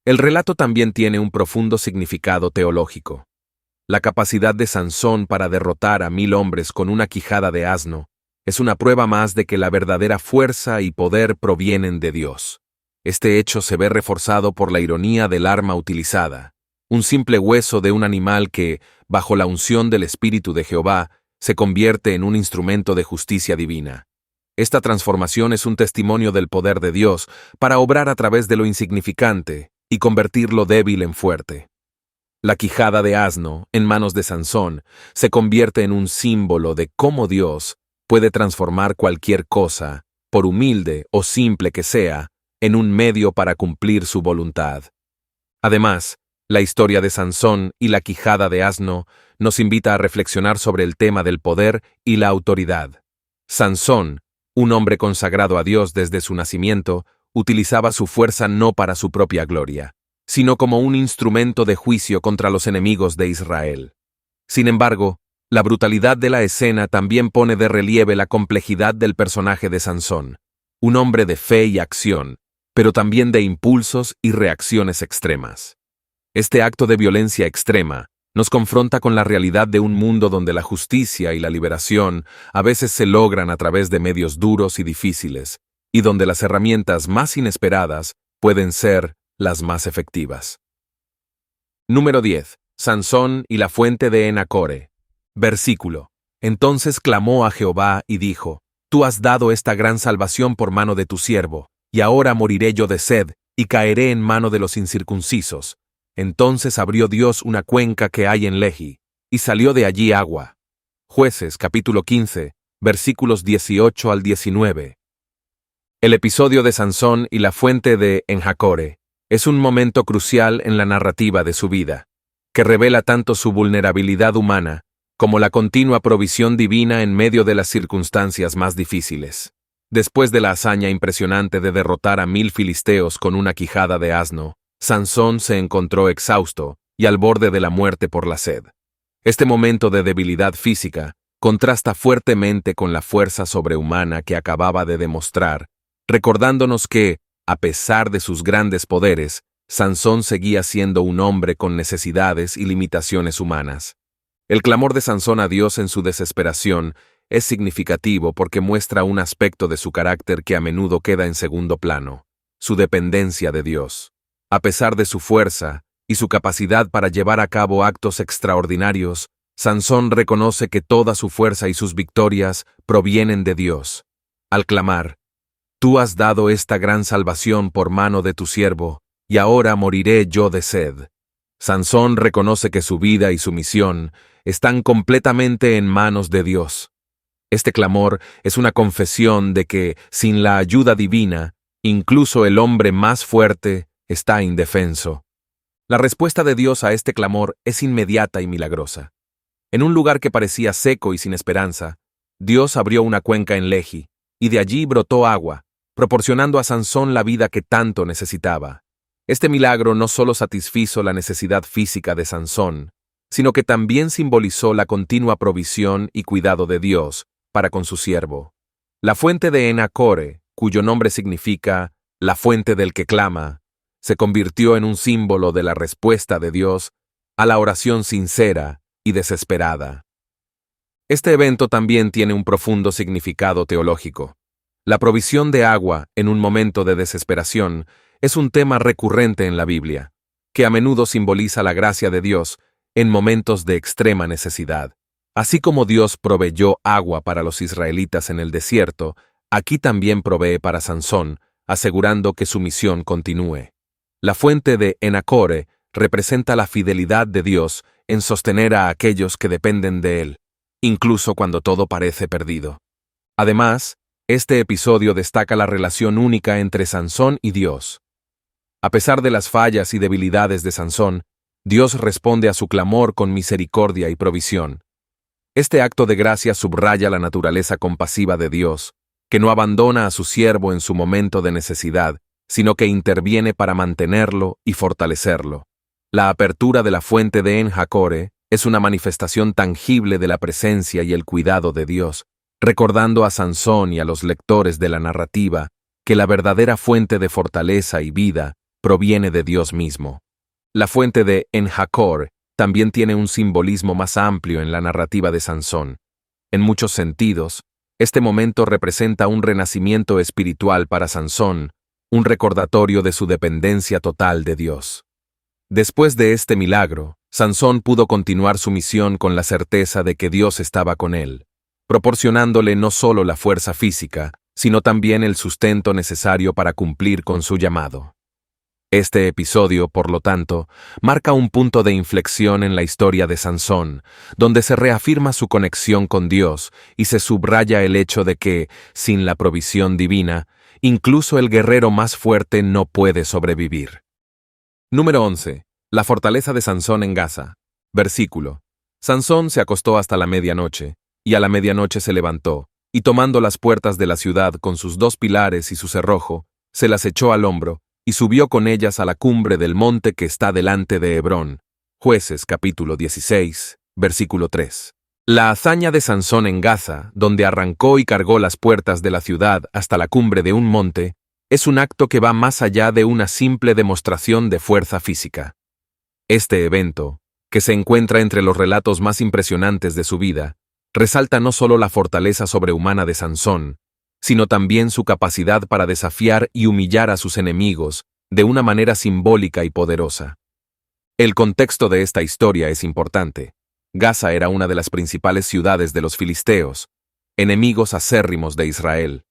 El relato también tiene un profundo significado teológico. La capacidad de Sansón para derrotar a 1000 hombres con una quijada de asno es una prueba más de que la verdadera fuerza y poder provienen de Dios. Este hecho se ve reforzado por la ironía del arma utilizada, un simple hueso de un animal que, bajo la unción del Espíritu de Jehová, se convierte en un instrumento de justicia divina. Esta transformación es un testimonio del poder de Dios para obrar a través de lo insignificante y convertir lo débil en fuerte. La quijada de asno, en manos de Sansón, se convierte en un símbolo de cómo Dios puede transformar cualquier cosa, por humilde o simple que sea, en un medio para cumplir su voluntad. Además, la historia de Sansón y la quijada de asno nos invita a reflexionar sobre el tema del poder y la autoridad. Sansón, un hombre consagrado a Dios desde su nacimiento, utilizaba su fuerza no para su propia gloria, sino como un instrumento de juicio contra los enemigos de Israel. Sin embargo, la brutalidad de la escena también pone de relieve la complejidad del personaje de Sansón, un hombre de fe y acción, pero también de impulsos y reacciones extremas. Este acto de violencia extrema nos confronta con la realidad de un mundo donde la justicia y la liberación a veces se logran a través de medios duros y difíciles, y donde las herramientas más inesperadas pueden ser las más efectivas. Número 10. Sansón y la fuente de Enhacore. Versículo. Entonces clamó a Jehová y dijo: Tú has dado esta gran salvación por mano de tu siervo, y ahora moriré yo de sed, y caeré en mano de los incircuncisos. Entonces abrió Dios una cuenca que hay en Lehi, y salió de allí agua. Jueces capítulo 15, versículos 18 al 19. El episodio de Sansón y la fuente de Enhacore es un momento crucial en la narrativa de su vida, que revela tanto su vulnerabilidad humana como la continua provisión divina en medio de las circunstancias más difíciles. Después de la hazaña impresionante de derrotar a 1000 filisteos con una quijada de asno, Sansón se encontró exhausto y al borde de la muerte por la sed. Este momento de debilidad física contrasta fuertemente con la fuerza sobrehumana que acababa de demostrar, recordándonos que, a pesar de sus grandes poderes, Sansón seguía siendo un hombre con necesidades y limitaciones humanas. El clamor de Sansón a Dios en su desesperación es significativo porque muestra un aspecto de su carácter que a menudo queda en segundo plano: su dependencia de Dios. A pesar de su fuerza y su capacidad para llevar a cabo actos extraordinarios, Sansón reconoce que toda su fuerza y sus victorias provienen de Dios. Al clamar: Tú has dado esta gran salvación por mano de tu siervo, y ahora moriré yo de sed. Sansón reconoce que su vida y su misión están completamente en manos de Dios. Este clamor es una confesión de que, sin la ayuda divina, incluso el hombre más fuerte está indefenso. La respuesta de Dios a este clamor es inmediata y milagrosa. En un lugar que parecía seco y sin esperanza, Dios abrió una cuenca en Lehi, y de allí brotó agua, proporcionando a Sansón la vida que tanto necesitaba. Este milagro no solo satisfizo la necesidad física de Sansón, sino que también simbolizó la continua provisión y cuidado de Dios para con su siervo. La fuente de Enhacore, cuyo nombre significa la fuente del que clama, se convirtió en un símbolo de la respuesta de Dios a la oración sincera y desesperada. Este evento también tiene un profundo significado teológico. La provisión de agua en un momento de desesperación es un tema recurrente en la Biblia, que a menudo simboliza la gracia de Dios en momentos de extrema necesidad. Así como Dios proveyó agua para los israelitas en el desierto, aquí también provee para Sansón, asegurando que su misión continúe. La fuente de Enhacore representa la fidelidad de Dios en sostener a aquellos que dependen de Él, incluso cuando todo parece perdido. Además, este episodio destaca la relación única entre Sansón y Dios. A pesar de las fallas y debilidades de Sansón, Dios responde a su clamor con misericordia y provisión. Este acto de gracia subraya la naturaleza compasiva de Dios, que no abandona a su siervo en su momento de necesidad, sino que interviene para mantenerlo y fortalecerlo. La apertura de la fuente de Enhacore es una manifestación tangible de la presencia y el cuidado de Dios, recordando a Sansón y a los lectores de la narrativa que la verdadera fuente de fortaleza y vida proviene de Dios mismo. La fuente de Enhacore también tiene un simbolismo más amplio en la narrativa de Sansón. En muchos sentidos, este momento representa un renacimiento espiritual para Sansón, un recordatorio de su dependencia total de Dios. Después de este milagro, Sansón pudo continuar su misión con la certeza de que Dios estaba con él, proporcionándole no solo la fuerza física, sino también el sustento necesario para cumplir con su llamado. Este episodio, por lo tanto, marca un punto de inflexión en la historia de Sansón, donde se reafirma su conexión con Dios y se subraya el hecho de que, sin la provisión divina, incluso el guerrero más fuerte no puede sobrevivir. Número 11. La fortaleza de Sansón en Gaza. Versículo. Sansón se acostó hasta la medianoche, y a la medianoche se levantó, y tomando las puertas de la ciudad con sus 2 pilares y su cerrojo, se las echó al hombro, y subió con ellas a la cumbre del monte que está delante de Hebrón. Jueces capítulo 16, versículo 3. La hazaña de Sansón en Gaza, donde arrancó y cargó las puertas de la ciudad hasta la cumbre de un monte, es un acto que va más allá de una simple demostración de fuerza física. Este evento, que se encuentra entre los relatos más impresionantes de su vida, resalta no solo la fortaleza sobrehumana de Sansón, sino también su capacidad para desafiar y humillar a sus enemigos de una manera simbólica y poderosa. El contexto de esta historia es importante. Gaza era una de las principales ciudades de los filisteos, enemigos acérrimos de Israel.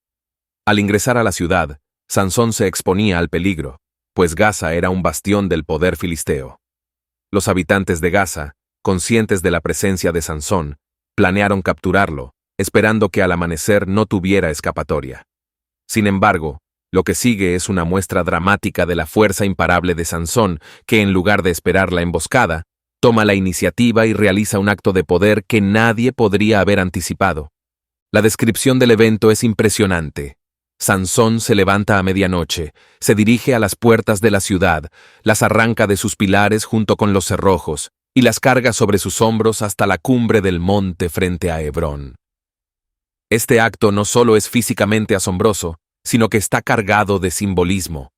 Al ingresar a la ciudad, Sansón se exponía al peligro, pues Gaza era un bastión del poder filisteo. Los habitantes de Gaza, conscientes de la presencia de Sansón, planearon capturarlo, esperando que al amanecer no tuviera escapatoria. Sin embargo, lo que sigue es una muestra dramática de la fuerza imparable de Sansón, que en lugar de esperar la emboscada, toma la iniciativa y realiza un acto de poder que nadie podría haber anticipado. La descripción del evento es impresionante. Sansón se levanta a medianoche, se dirige a las puertas de la ciudad, las arranca de sus pilares junto con los cerrojos, y las carga sobre sus hombros hasta la cumbre del monte frente a Hebrón. Este acto no solo es físicamente asombroso, sino que está cargado de simbolismo.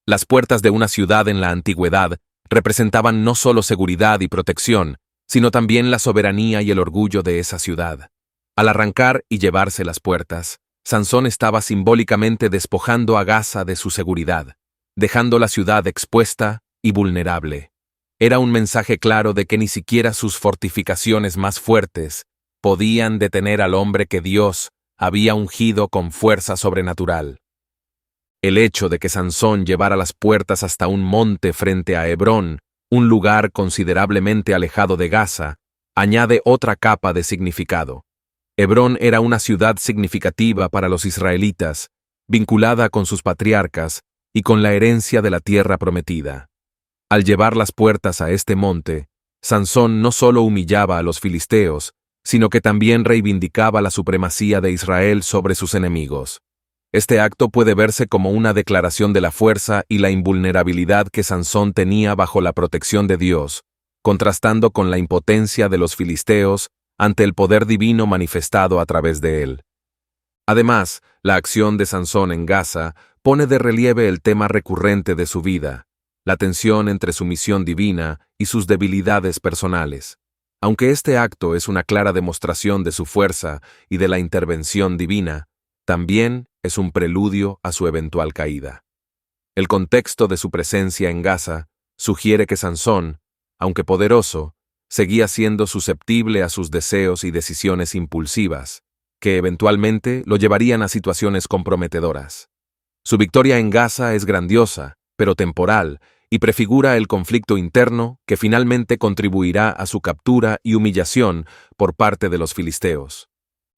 Las puertas de una ciudad en la antigüedad representaban no solo seguridad y protección, sino también la soberanía y el orgullo de esa ciudad. Al arrancar y llevarse las puertas, Sansón estaba simbólicamente despojando a Gaza de su seguridad, dejando la ciudad expuesta y vulnerable. Era un mensaje claro de que ni siquiera sus fortificaciones más fuertes podían detener al hombre que Dios había ungido con fuerza sobrenatural. El hecho de que Sansón llevara las puertas hasta un monte frente a Hebrón, un lugar considerablemente alejado de Gaza, añade otra capa de significado. Hebrón era una ciudad significativa para los israelitas, vinculada con sus patriarcas y con la herencia de la tierra prometida. Al llevar las puertas a este monte, Sansón no solo humillaba a los filisteos, sino que también reivindicaba la supremacía de Israel sobre sus enemigos. Este acto puede verse como una declaración de la fuerza y la invulnerabilidad que Sansón tenía bajo la protección de Dios, contrastando con la impotencia de los filisteos ante el poder divino manifestado a través de él. Además, la acción de Sansón en Gaza pone de relieve el tema recurrente de su vida, la tensión entre su misión divina y sus debilidades personales. Aunque este acto es una clara demostración de su fuerza y de la intervención divina, también es un preludio a su eventual caída. El contexto de su presencia en Gaza sugiere que Sansón, aunque poderoso, seguía siendo susceptible a sus deseos y decisiones impulsivas, que eventualmente lo llevarían a situaciones comprometedoras. Su victoria en Gaza es grandiosa, pero temporal, y prefigura el conflicto interno que finalmente contribuirá a su captura y humillación por parte de los filisteos.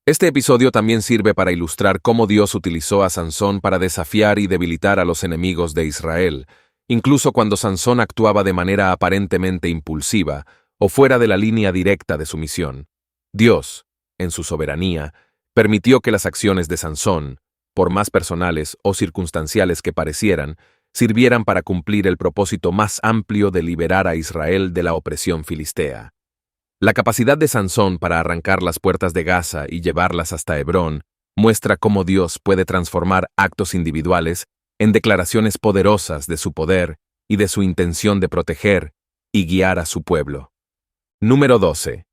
Este episodio también sirve para ilustrar cómo Dios utilizó a Sansón para desafiar y debilitar a los enemigos de Israel, incluso cuando Sansón actuaba de manera aparentemente impulsiva o fuera de la línea directa de su misión. Dios, en su soberanía, permitió que las acciones de Sansón, por más personales o circunstanciales que parecieran, sirvieran para cumplir el propósito más amplio de liberar a Israel de la opresión filistea. La capacidad de Sansón para arrancar las puertas de Gaza y llevarlas hasta Hebrón muestra cómo Dios puede transformar actos individuales en declaraciones poderosas de su poder y de su intención de proteger y guiar a su pueblo. Número 12.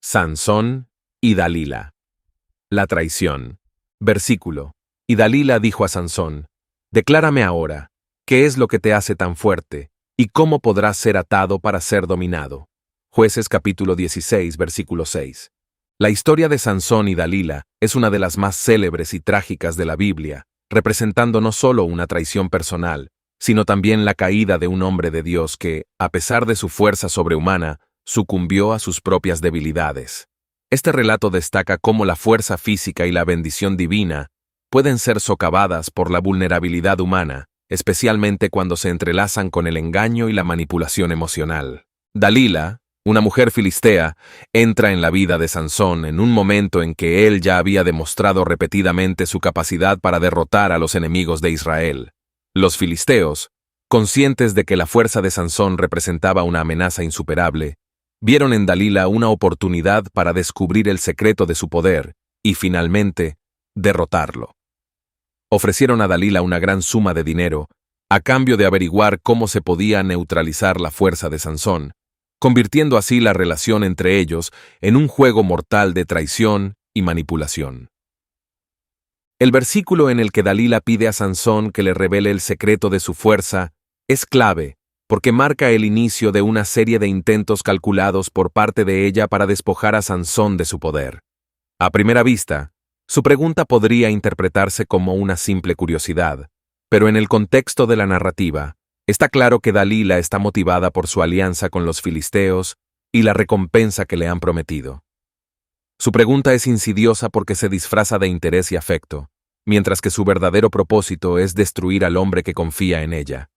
Sansón y Dalila. La traición. Versículo. Y Dalila dijo a Sansón: «Declárame ahora, ¿qué es lo que te hace tan fuerte, y cómo podrás ser atado para ser dominado?» Jueces capítulo 16, versículo 6. La historia de Sansón y Dalila es una de las más célebres y trágicas de la Biblia, representando no solo una traición personal, sino también la caída de un hombre de Dios que, a pesar de su fuerza sobrehumana, sucumbió a sus propias debilidades. Este relato destaca cómo la fuerza física y la bendición divina pueden ser socavadas por la vulnerabilidad humana, especialmente cuando se entrelazan con el engaño y la manipulación emocional. Dalila, una mujer filistea, entra en la vida de Sansón en un momento en que él ya había demostrado repetidamente su capacidad para derrotar a los enemigos de Israel. Los filisteos, conscientes de que la fuerza de Sansón representaba una amenaza insuperable, vieron en Dalila una oportunidad para descubrir el secreto de su poder y, finalmente, derrotarlo. Ofrecieron a Dalila una gran suma de dinero a cambio de averiguar cómo se podía neutralizar la fuerza de Sansón, convirtiendo así la relación entre ellos en un juego mortal de traición y manipulación. El versículo en el que Dalila pide a Sansón que le revele el secreto de su fuerza es clave porque marca el inicio de una serie de intentos calculados por parte de ella para despojar a Sansón de su poder. A primera vista, su pregunta podría interpretarse como una simple curiosidad, pero en el contexto de la narrativa, está claro que Dalila está motivada por su alianza con los filisteos y la recompensa que le han prometido. Su pregunta es insidiosa porque se disfraza de interés y afecto, mientras que su verdadero propósito es destruir al hombre que confía en ella.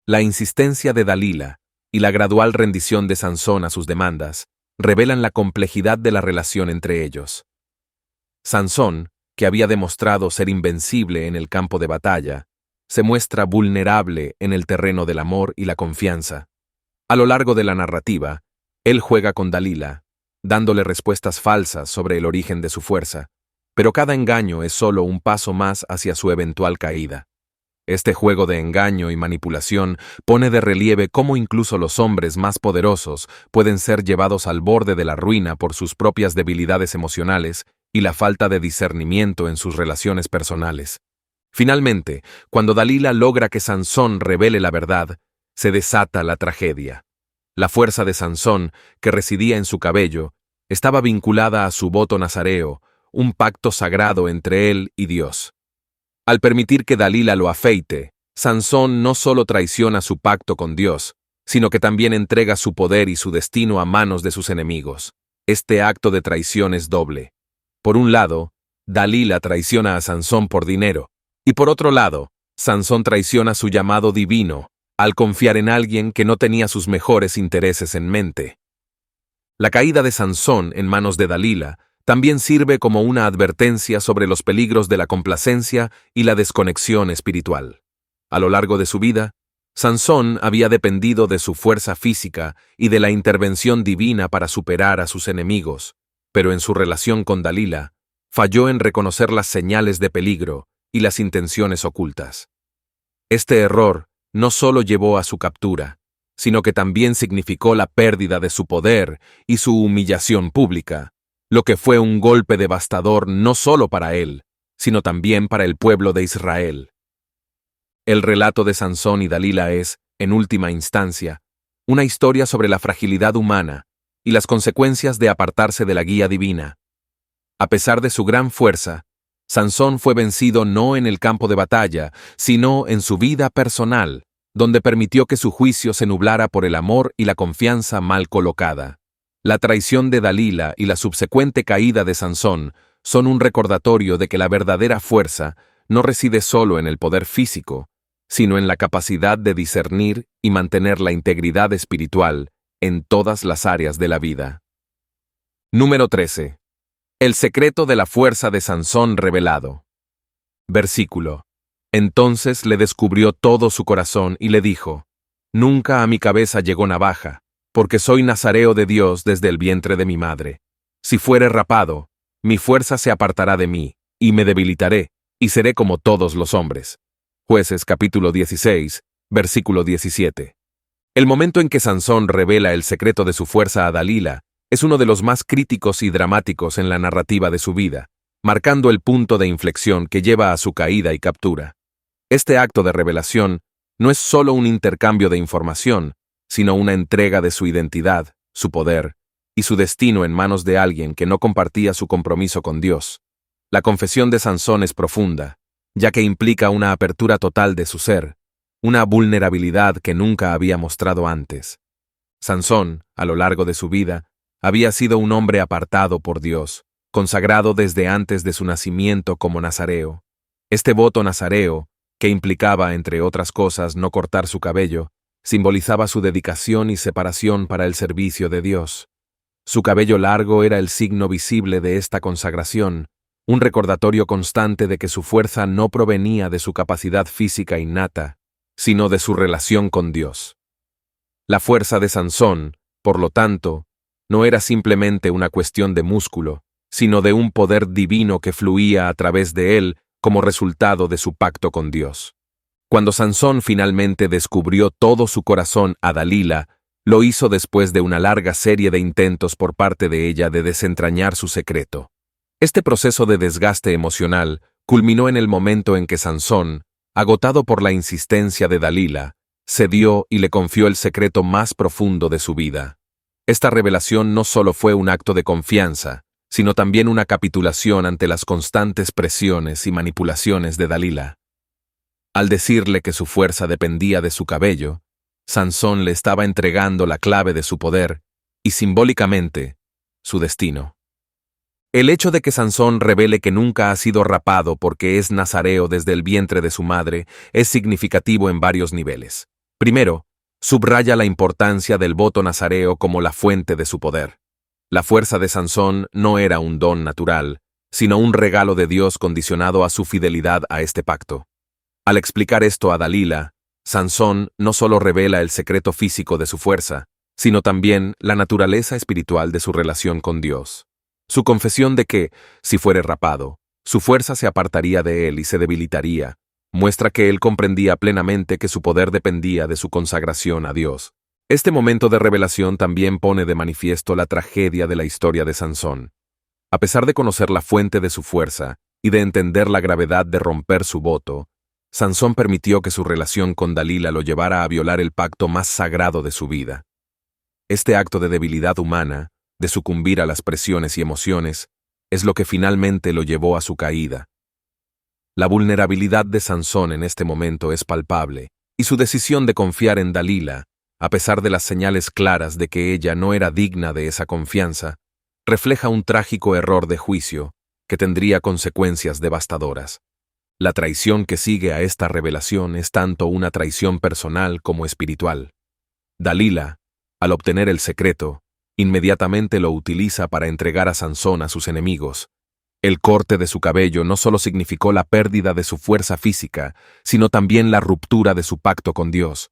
La insistencia de Dalila y la gradual rendición de Sansón a sus demandas revelan la complejidad de la relación entre ellos. Sansón, que había demostrado ser invencible en el campo de batalla, se muestra vulnerable en el terreno del amor y la confianza. A lo largo de la narrativa, él juega con Dalila, dándole respuestas falsas sobre el origen de su fuerza, pero cada engaño es solo un paso más hacia su eventual caída. Este juego de engaño y manipulación pone de relieve cómo incluso los hombres más poderosos pueden ser llevados al borde de la ruina por sus propias debilidades emocionales y la falta de discernimiento en sus relaciones personales. Finalmente, cuando Dalila logra que Sansón revele la verdad, se desata la tragedia. La fuerza de Sansón, que residía en su cabello, estaba vinculada a su voto nazareo, un pacto sagrado entre él y Dios. Al permitir que Dalila lo afeite, Sansón no solo traiciona su pacto con Dios, sino que también entrega su poder y su destino a manos de sus enemigos. Este acto de traición es doble. Por un lado, Dalila traiciona a Sansón por dinero, y por otro lado, Sansón traiciona su llamado divino al confiar en alguien que no tenía sus mejores intereses en mente. La caída de Sansón en manos de Dalila también sirve como una advertencia sobre los peligros de la complacencia y la desconexión espiritual. A lo largo de su vida, Sansón había dependido de su fuerza física y de la intervención divina para superar a sus enemigos, pero en su relación con Dalila, falló en reconocer las señales de peligro y las intenciones ocultas. Este error no solo llevó a su captura, sino que también significó la pérdida de su poder y su humillación pública, lo que fue un golpe devastador no solo para él, sino también para el pueblo de Israel. El relato de Sansón y Dalila es, en última instancia, una historia sobre la fragilidad humana y las consecuencias de apartarse de la guía divina. A pesar de su gran fuerza, Sansón fue vencido no en el campo de batalla, sino en su vida personal, donde permitió que su juicio se nublara por el amor y la confianza mal colocada. La traición de Dalila y la subsecuente caída de Sansón son un recordatorio de que la verdadera fuerza no reside solo en el poder físico, sino en la capacidad de discernir y mantener la integridad espiritual en todas las áreas de la vida. Número 13. El secreto de la fuerza de Sansón revelado. Versículo. Entonces le descubrió todo su corazón y le dijo: Nunca a mi cabeza llegó navaja, porque soy nazareo de Dios desde el vientre de mi madre. Si fuere rapado, mi fuerza se apartará de mí, y me debilitaré, y seré como todos los hombres. Jueces capítulo 16, versículo 17. El momento en que Sansón revela el secreto de su fuerza a Dalila es uno de los más críticos y dramáticos en la narrativa de su vida, marcando el punto de inflexión que lleva a su caída y captura. Este acto de revelación no es solo un intercambio de información, sino una entrega de su identidad, su poder y su destino en manos de alguien que no compartía su compromiso con Dios. La confesión de Sansón es profunda, ya que implica una apertura total de su ser, una vulnerabilidad que nunca había mostrado antes. Sansón, a lo largo de su vida, había sido un hombre apartado por Dios, consagrado desde antes de su nacimiento como nazareo. Este voto nazareo, que implicaba, entre otras cosas, no cortar su cabello, simbolizaba su dedicación y separación para el servicio de Dios. Su cabello largo era el signo visible de esta consagración, un recordatorio constante de que su fuerza no provenía de su capacidad física innata, sino de su relación con Dios. La fuerza de Sansón, por lo tanto, no era simplemente una cuestión de músculo, sino de un poder divino que fluía a través de él como resultado de su pacto con Dios. Cuando Sansón finalmente descubrió todo su corazón a Dalila, lo hizo después de una larga serie de intentos por parte de ella de desentrañar su secreto. Este proceso de desgaste emocional culminó en el momento en que Sansón, agotado por la insistencia de Dalila, cedió y le confió el secreto más profundo de su vida. Esta revelación no solo fue un acto de confianza, sino también una capitulación ante las constantes presiones y manipulaciones de Dalila. Al decirle que su fuerza dependía de su cabello, Sansón le estaba entregando la clave de su poder y, simbólicamente, su destino. El hecho de que Sansón revele que nunca ha sido rapado porque es nazareo desde el vientre de su madre es significativo en varios niveles. Primero, subraya la importancia del voto nazareo como la fuente de su poder. La fuerza de Sansón no era un don natural, sino un regalo de Dios condicionado a su fidelidad a este pacto. Al explicar esto a Dalila, Sansón no solo revela el secreto físico de su fuerza, sino también la naturaleza espiritual de su relación con Dios. Su confesión de que, si fuere rapado, su fuerza se apartaría de él y se debilitaría, muestra que él comprendía plenamente que su poder dependía de su consagración a Dios. Este momento de revelación también pone de manifiesto la tragedia de la historia de Sansón. A pesar de conocer la fuente de su fuerza y de entender la gravedad de romper su voto, Sansón permitió que su relación con Dalila lo llevara a violar el pacto más sagrado de su vida. Este acto de debilidad humana, de sucumbir a las presiones y emociones, es lo que finalmente lo llevó a su caída. La vulnerabilidad de Sansón en este momento es palpable, y su decisión de confiar en Dalila, a pesar de las señales claras de que ella no era digna de esa confianza, refleja un trágico error de juicio que tendría consecuencias devastadoras. La traición que sigue a esta revelación es tanto una traición personal como espiritual. Dalila, al obtener el secreto, inmediatamente lo utiliza para entregar a Sansón a sus enemigos. El corte de su cabello no solo significó la pérdida de su fuerza física, sino también la ruptura de su pacto con Dios.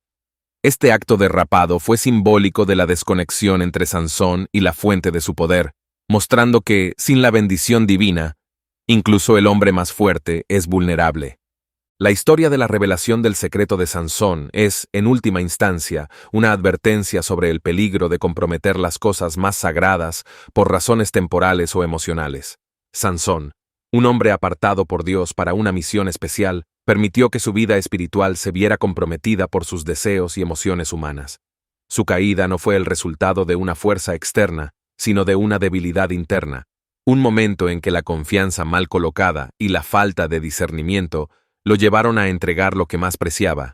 Este acto de rapado fue simbólico de la desconexión entre Sansón y la fuente de su poder, mostrando que, sin la bendición divina, incluso el hombre más fuerte es vulnerable. La historia de la revelación del secreto de Sansón es, en última instancia, una advertencia sobre el peligro de comprometer las cosas más sagradas por razones temporales o emocionales. Sansón, un hombre apartado por Dios para una misión especial, permitió que su vida espiritual se viera comprometida por sus deseos y emociones humanas. Su caída no fue el resultado de una fuerza externa, sino de una debilidad interna, un momento en que la confianza mal colocada y la falta de discernimiento lo llevaron a entregar lo que más preciaba.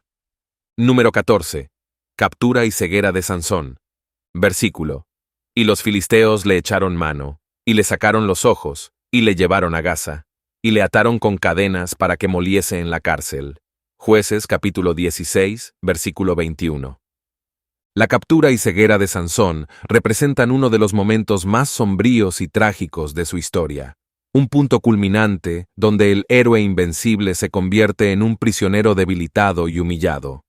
Número 14. Captura y ceguera de Sansón. Versículo. Y los filisteos le echaron mano, y le sacaron los ojos, y le llevaron a Gaza, y le ataron con cadenas para que moliese en la cárcel. Jueces capítulo 16, versículo 21. La captura y ceguera de Sansón representan uno de los momentos más sombríos y trágicos de su historia. Un punto culminante donde el héroe invencible se convierte en un prisionero debilitado y humillado.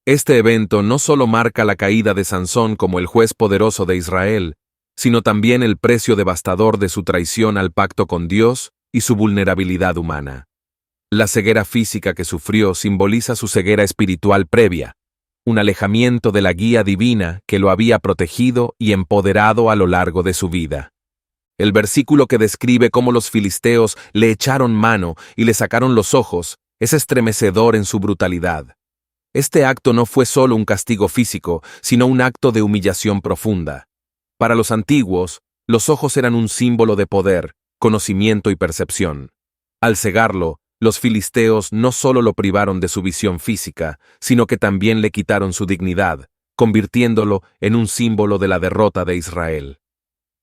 Este evento no solo marca la caída de Sansón como el juez poderoso de Israel, sino también el precio devastador de su traición al pacto con Dios y su vulnerabilidad humana. La ceguera física que sufrió simboliza su ceguera espiritual previa, un alejamiento de la guía divina que lo había protegido y empoderado a lo largo de su vida. El versículo que describe cómo los filisteos le echaron mano y le sacaron los ojos es estremecedor en su brutalidad. Este acto no fue solo un castigo físico, sino un acto de humillación profunda. Para los antiguos, los ojos eran un símbolo de poder, conocimiento y percepción. Al cegarlo, los filisteos no solo lo privaron de su visión física, sino que también le quitaron su dignidad, convirtiéndolo en un símbolo de la derrota de Israel.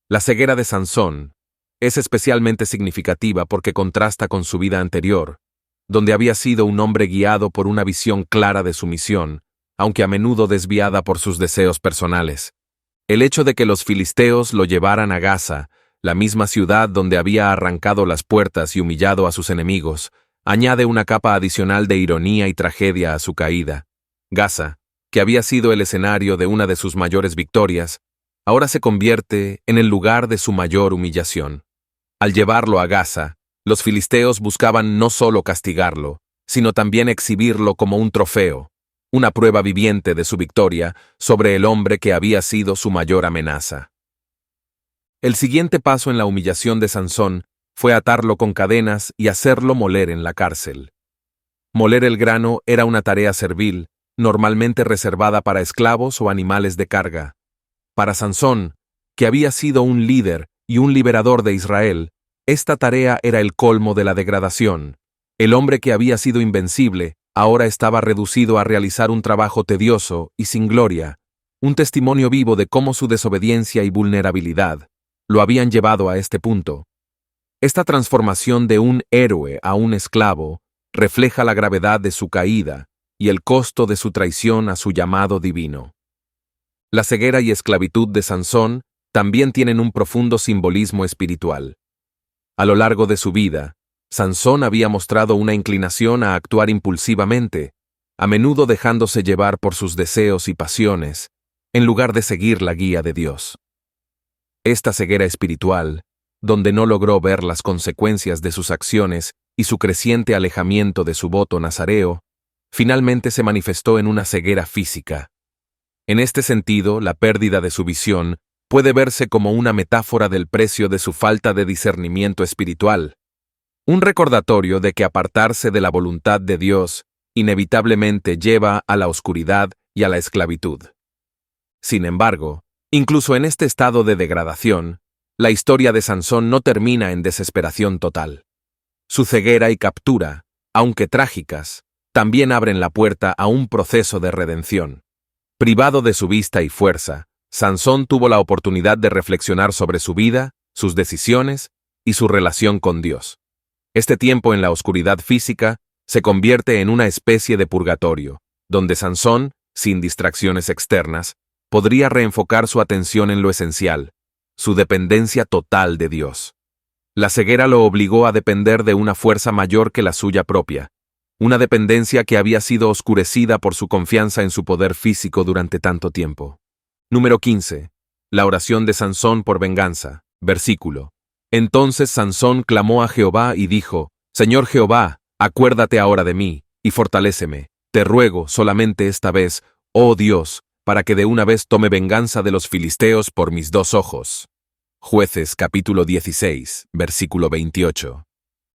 La ceguera de Sansón es especialmente significativa porque contrasta con su vida anterior, donde había sido un hombre guiado por una visión clara de su misión, aunque a menudo desviada por sus deseos personales. El hecho de que los filisteos lo llevaran a Gaza, la misma ciudad donde había arrancado las puertas y humillado a sus enemigos, añade una capa adicional de ironía y tragedia a su caída. Gaza, que había sido el escenario de una de sus mayores victorias, ahora se convierte en el lugar de su mayor humillación. Al llevarlo a Gaza, los filisteos buscaban no solo castigarlo, sino también exhibirlo como un trofeo, una prueba viviente de su victoria sobre el hombre que había sido su mayor amenaza. El siguiente paso en la humillación de Sansón fue atarlo con cadenas y hacerlo moler en la cárcel. Moler el grano era una tarea servil, normalmente reservada para esclavos o animales de carga. Para Sansón, que había sido un líder y un liberador de Israel, esta tarea era el colmo de la degradación. El hombre que había sido invencible ahora estaba reducido a realizar un trabajo tedioso y sin gloria, un testimonio vivo de cómo su desobediencia y vulnerabilidad lo habían llevado a este punto. Esta transformación de un héroe a un esclavo refleja la gravedad de su caída y el costo de su traición a su llamado divino. La ceguera y esclavitud de Sansón también tienen un profundo simbolismo espiritual. A lo largo de su vida, Sansón había mostrado una inclinación a actuar impulsivamente, a menudo dejándose llevar por sus deseos y pasiones, en lugar de seguir la guía de Dios. Esta ceguera espiritual, donde no logró ver las consecuencias de sus acciones y su creciente alejamiento de su voto nazareo, finalmente se manifestó en una ceguera física. En este sentido, la pérdida de su visión puede verse como una metáfora del precio de su falta de discernimiento espiritual, un recordatorio de que apartarse de la voluntad de Dios inevitablemente lleva a la oscuridad y a la esclavitud. Sin embargo, incluso en este estado de degradación, la historia de Sansón no termina en desesperación total. Su ceguera y captura, aunque trágicas, también abren la puerta a un proceso de redención. Privado de su vista y fuerza, Sansón tuvo la oportunidad de reflexionar sobre su vida, sus decisiones y su relación con Dios. Este tiempo en la oscuridad física se convierte en una especie de purgatorio, donde Sansón, sin distracciones externas, podría reenfocar su atención en lo esencial, su dependencia total de Dios. La ceguera lo obligó a depender de una fuerza mayor que la suya propia, una dependencia que había sido oscurecida por su confianza en su poder físico durante tanto tiempo. Número 15. La oración de Sansón por venganza. Versículo. Entonces Sansón clamó a Jehová y dijo: Señor Jehová, acuérdate ahora de mí, y fortaléceme. Te ruego solamente esta vez, oh Dios, para que de una vez tome venganza de los filisteos por mis dos ojos. Jueces capítulo 16, versículo 28.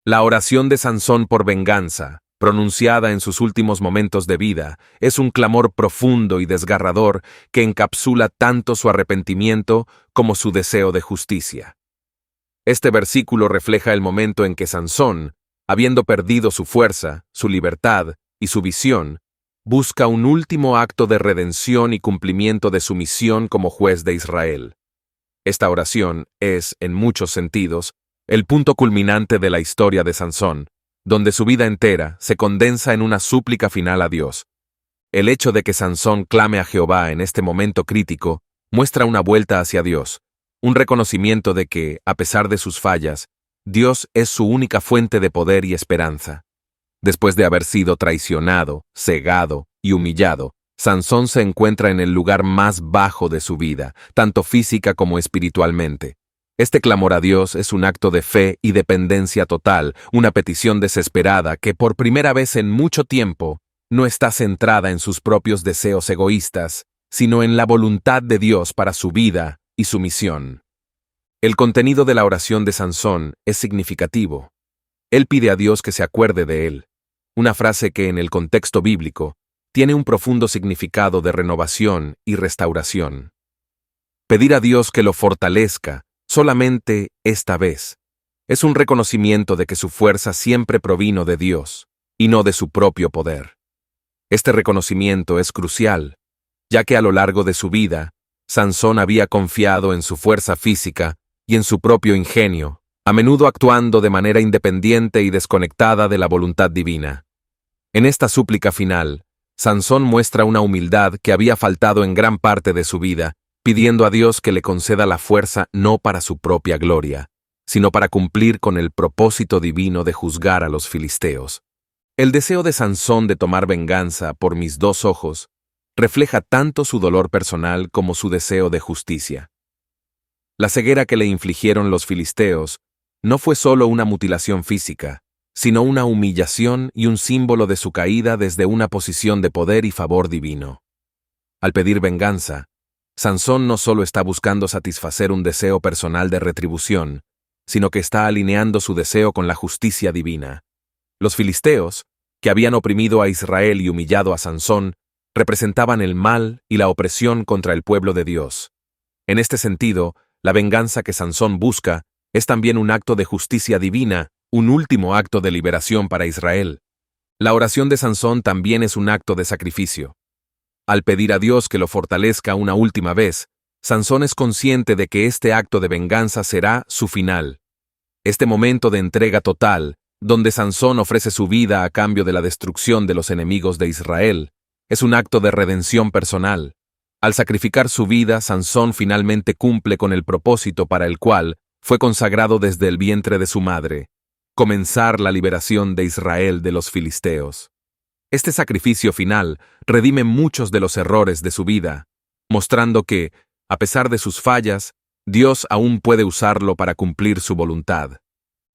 La oración de Sansón por venganza, pronunciada en sus últimos momentos de vida, es un clamor profundo y desgarrador que encapsula tanto su arrepentimiento como su deseo de justicia. Este versículo refleja el momento en que Sansón, habiendo perdido su fuerza, su libertad y su visión, busca un último acto de redención y cumplimiento de su misión como juez de Israel. Esta oración es, en muchos sentidos, el punto culminante de la historia de Sansón, donde su vida entera se condensa en una súplica final a Dios. El hecho de que Sansón clame a Jehová en este momento crítico muestra una vuelta hacia Dios, un reconocimiento de que, a pesar de sus fallas, Dios es su única fuente de poder y esperanza. Después de haber sido traicionado, cegado y humillado, Sansón se encuentra en el lugar más bajo de su vida, tanto física como espiritualmente. Este clamor a Dios es un acto de fe y dependencia total, una petición desesperada que por primera vez en mucho tiempo no está centrada en sus propios deseos egoístas, sino en la voluntad de Dios para su vida y su misión. El contenido de la oración de Sansón es significativo. Él pide a Dios que se acuerde de él, una frase que en el contexto bíblico tiene un profundo significado de renovación y restauración. Pedir a Dios que lo fortalezca, solamente esta vez, es un reconocimiento de que su fuerza siempre provino de Dios, y no de su propio poder. Este reconocimiento es crucial, ya que a lo largo de su vida, Sansón había confiado en su fuerza física y en su propio ingenio, a menudo actuando de manera independiente y desconectada de la voluntad divina. En esta súplica final, Sansón muestra una humildad que había faltado en gran parte de su vida, pidiendo a Dios que le conceda la fuerza no para su propia gloria, sino para cumplir con el propósito divino de juzgar a los filisteos. El deseo de Sansón de tomar venganza por mis dos ojos refleja tanto su dolor personal como su deseo de justicia. La ceguera que le infligieron los filisteos no fue solo una mutilación física, sino una humillación y un símbolo de su caída desde una posición de poder y favor divino. Al pedir venganza, Sansón no solo está buscando satisfacer un deseo personal de retribución, sino que está alineando su deseo con la justicia divina. Los filisteos, que habían oprimido a Israel y humillado a Sansón, representaban el mal y la opresión contra el pueblo de Dios. En este sentido, la venganza que Sansón busca es también un acto de justicia divina, un último acto de liberación para Israel. La oración de Sansón también es un acto de sacrificio. Al pedir a Dios que lo fortalezca una última vez, Sansón es consciente de que este acto de venganza será su final. Este momento de entrega total, donde Sansón ofrece su vida a cambio de la destrucción de los enemigos de Israel, es un acto de redención personal. Al sacrificar su vida, Sansón finalmente cumple con el propósito para el cual fue consagrado desde el vientre de su madre: comenzar la liberación de Israel de los filisteos. Este sacrificio final redime muchos de los errores de su vida, mostrando que, a pesar de sus fallas, Dios aún puede usarlo para cumplir su voluntad.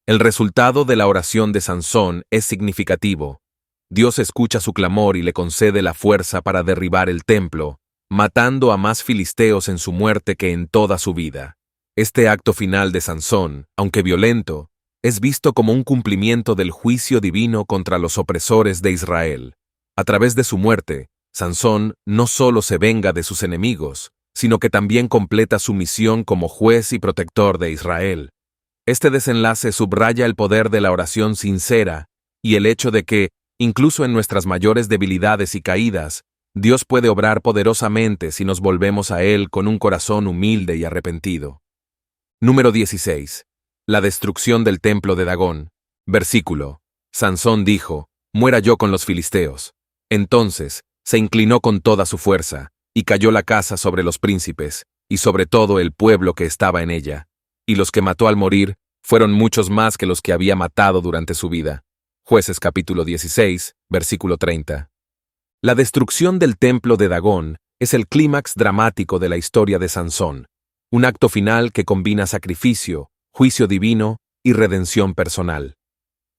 El resultado de la oración de Sansón es significativo. Dios escucha su clamor y le concede la fuerza para derribar el templo, matando a más filisteos en su muerte que en toda su vida. Este acto final de Sansón, aunque violento, es visto como un cumplimiento del juicio divino contra los opresores de Israel. A través de su muerte, Sansón no solo se venga de sus enemigos, sino que también completa su misión como juez y protector de Israel. Este desenlace subraya el poder de la oración sincera y el hecho de que, incluso en nuestras mayores debilidades y caídas, Dios puede obrar poderosamente si nos volvemos a Él con un corazón humilde y arrepentido. Número 16. La destrucción del templo de Dagón. Versículo. Sansón dijo: muera yo con los filisteos. Entonces se inclinó con toda su fuerza, y cayó la casa sobre los príncipes, y sobre todo el pueblo que estaba en ella. Y los que mató al morir fueron muchos más que los que había matado durante su vida. Jueces capítulo 16, versículo 30. La destrucción del templo de Dagón es el clímax dramático de la historia de Sansón, un acto final que combina sacrificio, juicio divino y redención personal.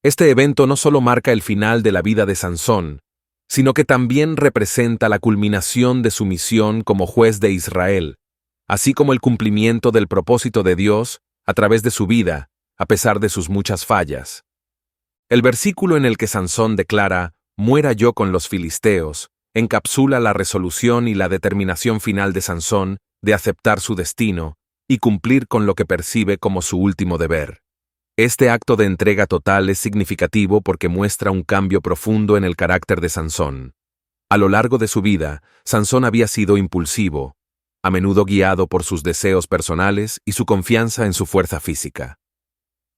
Este evento no solo marca el final de la vida de Sansón, sino que también representa la culminación de su misión como juez de Israel, así como el cumplimiento del propósito de Dios a través de su vida, a pesar de sus muchas fallas. El versículo en el que Sansón declara: muera yo con los filisteos, encapsula la resolución y la determinación final de Sansón de aceptar su destino y cumplir con lo que percibe como su último deber. Este acto de entrega total es significativo porque muestra un cambio profundo en el carácter de Sansón. A lo largo de su vida, Sansón había sido impulsivo, a menudo guiado por sus deseos personales y su confianza en su fuerza física.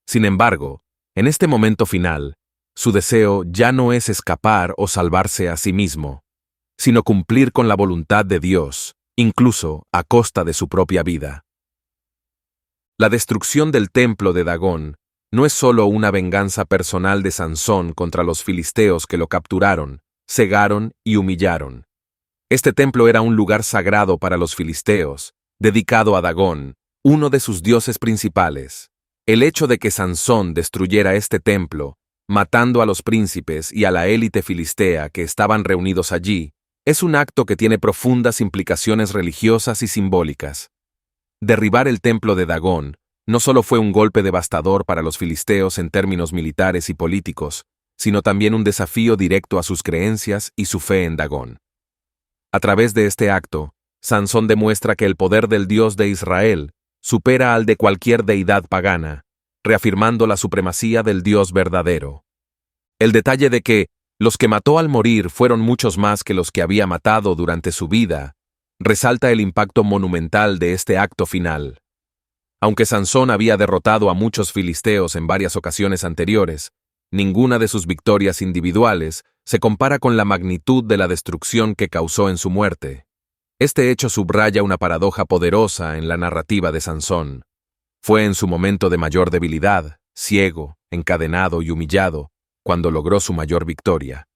Sin embargo, en este momento final, su deseo ya no es escapar o salvarse a sí mismo, sino cumplir con la voluntad de Dios, incluso a costa de su propia vida. La destrucción del templo de Dagón no es solo una venganza personal de Sansón contra los filisteos que lo capturaron, cegaron y humillaron. Este templo era un lugar sagrado para los filisteos, dedicado a Dagón, uno de sus dioses principales. El hecho de que Sansón destruyera este templo, matando a los príncipes y a la élite filistea que estaban reunidos allí, es un acto que tiene profundas implicaciones religiosas y simbólicas. Derribar el templo de Dagón no solo fue un golpe devastador para los filisteos en términos militares y políticos, sino también un desafío directo a sus creencias y su fe en Dagón. A través de este acto, Sansón demuestra que el poder del Dios de Israel supera al de cualquier deidad pagana, reafirmando la supremacía del Dios verdadero. El detalle de que los que mató al morir fueron muchos más que los que había matado durante su vida resalta el impacto monumental de este acto final. Aunque Sansón había derrotado a muchos filisteos en varias ocasiones anteriores, ninguna de sus victorias individuales se compara con la magnitud de la destrucción que causó en su muerte. Este hecho subraya una paradoja poderosa en la narrativa de Sansón. Fue en su momento de mayor debilidad, ciego, encadenado y humillado, cuando logró su mayor victoria.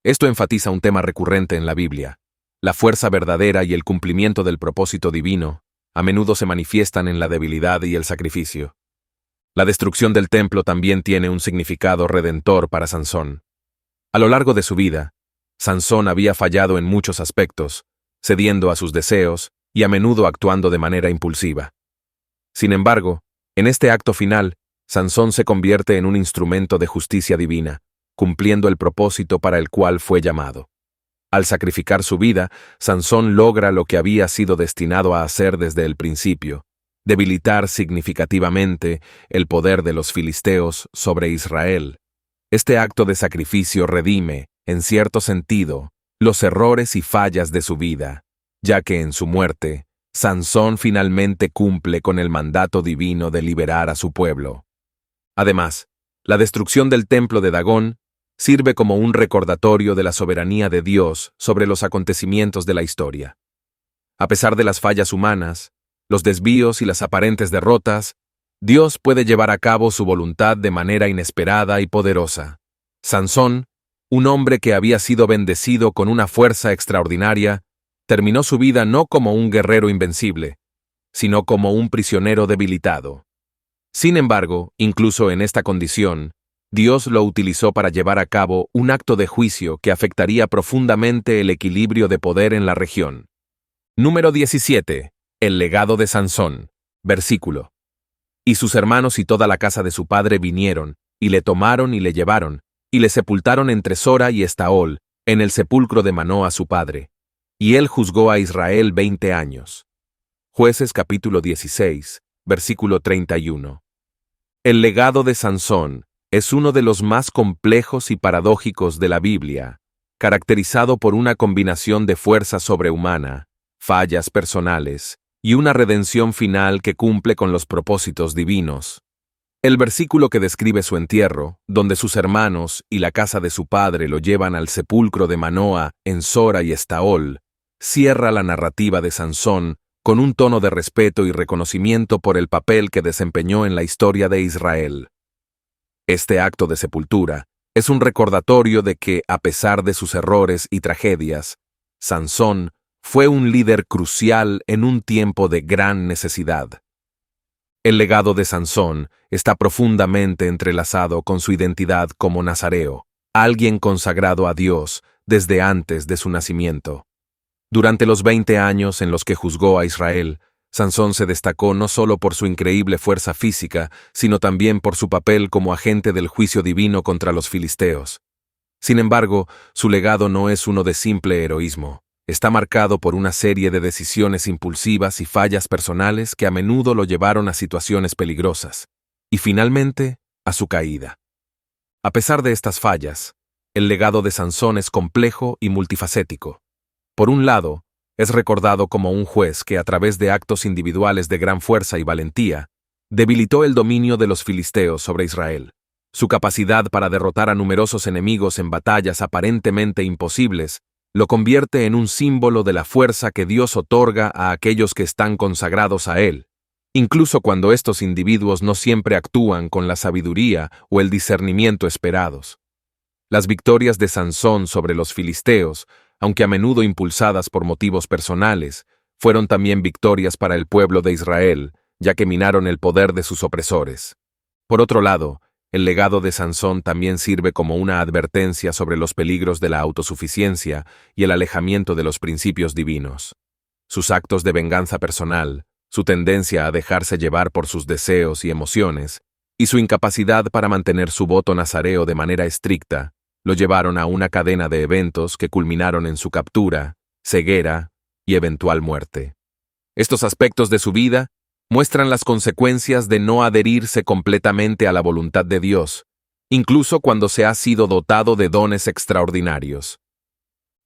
Esto enfatiza un tema recurrente en la Biblia. La fuerza verdadera y el cumplimiento del propósito divino a menudo se manifiestan en la debilidad y el sacrificio. La destrucción del templo también tiene un significado redentor para Sansón. A lo largo de su vida, Sansón había fallado en muchos aspectos, cediendo a sus deseos y a menudo actuando de manera impulsiva. Sin embargo, en este acto final, Sansón se convierte en un instrumento de justicia divina, cumpliendo el propósito para el cual fue llamado. Al sacrificar su vida, Sansón logra lo que había sido destinado a hacer desde el principio: debilitar significativamente el poder de los filisteos sobre Israel. Este acto de sacrificio redime, en cierto sentido, los errores y fallas de su vida, ya que en su muerte, Sansón finalmente cumple con el mandato divino de liberar a su pueblo. Además, la destrucción del templo de Dagón sirve como un recordatorio de la soberanía de Dios sobre los acontecimientos de la historia. A pesar de las fallas humanas, los desvíos y las aparentes derrotas, Dios puede llevar a cabo su voluntad de manera inesperada y poderosa. Sansón, un hombre que había sido bendecido con una fuerza extraordinaria, terminó su vida no como un guerrero invencible, sino como un prisionero debilitado. Sin embargo, incluso en esta condición, Dios lo utilizó para llevar a cabo un acto de juicio que afectaría profundamente el equilibrio de poder en la región. Número 17. El legado de Sansón. Versículo. Y sus hermanos y toda la casa de su padre vinieron, y le tomaron y le llevaron, y le sepultaron entre Sora y Estaol, en el sepulcro de Manoa su padre. Y él juzgó a Israel 20 años. Jueces capítulo 16, versículo 31. El legado de Sansón es uno de los más complejos y paradójicos de la Biblia, caracterizado por una combinación de fuerza sobrehumana, fallas personales y una redención final que cumple con los propósitos divinos. El versículo que describe su entierro, donde sus hermanos y la casa de su padre lo llevan al sepulcro de Manoa en Sora y Estaol, cierra la narrativa de Sansón con un tono de respeto y reconocimiento por el papel que desempeñó en la historia de Israel. Este acto de sepultura es un recordatorio de que, a pesar de sus errores y tragedias, Sansón fue un líder crucial en un tiempo de gran necesidad. El legado de Sansón está profundamente entrelazado con su identidad como nazareo, alguien consagrado a Dios desde antes de su nacimiento. Durante los 20 años en los que juzgó a Israel, Sansón se destacó no solo por su increíble fuerza física, sino también por su papel como agente del juicio divino contra los filisteos. Sin embargo, su legado no es uno de simple heroísmo. Está marcado por una serie de decisiones impulsivas y fallas personales que a menudo lo llevaron a situaciones peligrosas, y finalmente, a su caída. A pesar de estas fallas, el legado de Sansón es complejo y multifacético. Por un lado, es recordado como un juez que, a través de actos individuales de gran fuerza y valentía, debilitó el dominio de los filisteos sobre Israel. Su capacidad para derrotar a numerosos enemigos en batallas aparentemente imposibles lo convierte en un símbolo de la fuerza que Dios otorga a aquellos que están consagrados a Él, incluso cuando estos individuos no siempre actúan con la sabiduría o el discernimiento esperados. Las victorias de Sansón sobre los filisteos, aunque a menudo impulsadas por motivos personales, fueron también victorias para el pueblo de Israel, ya que minaron el poder de sus opresores. Por otro lado, el legado de Sansón también sirve como una advertencia sobre los peligros de la autosuficiencia y el alejamiento de los principios divinos. Sus actos de venganza personal, su tendencia a dejarse llevar por sus deseos y emociones, y su incapacidad para mantener su voto nazareo de manera estricta, lo llevaron a una cadena de eventos que culminaron en su captura, ceguera, y eventual muerte. Estos aspectos de su vida muestran las consecuencias de no adherirse completamente a la voluntad de Dios, incluso cuando se ha sido dotado de dones extraordinarios.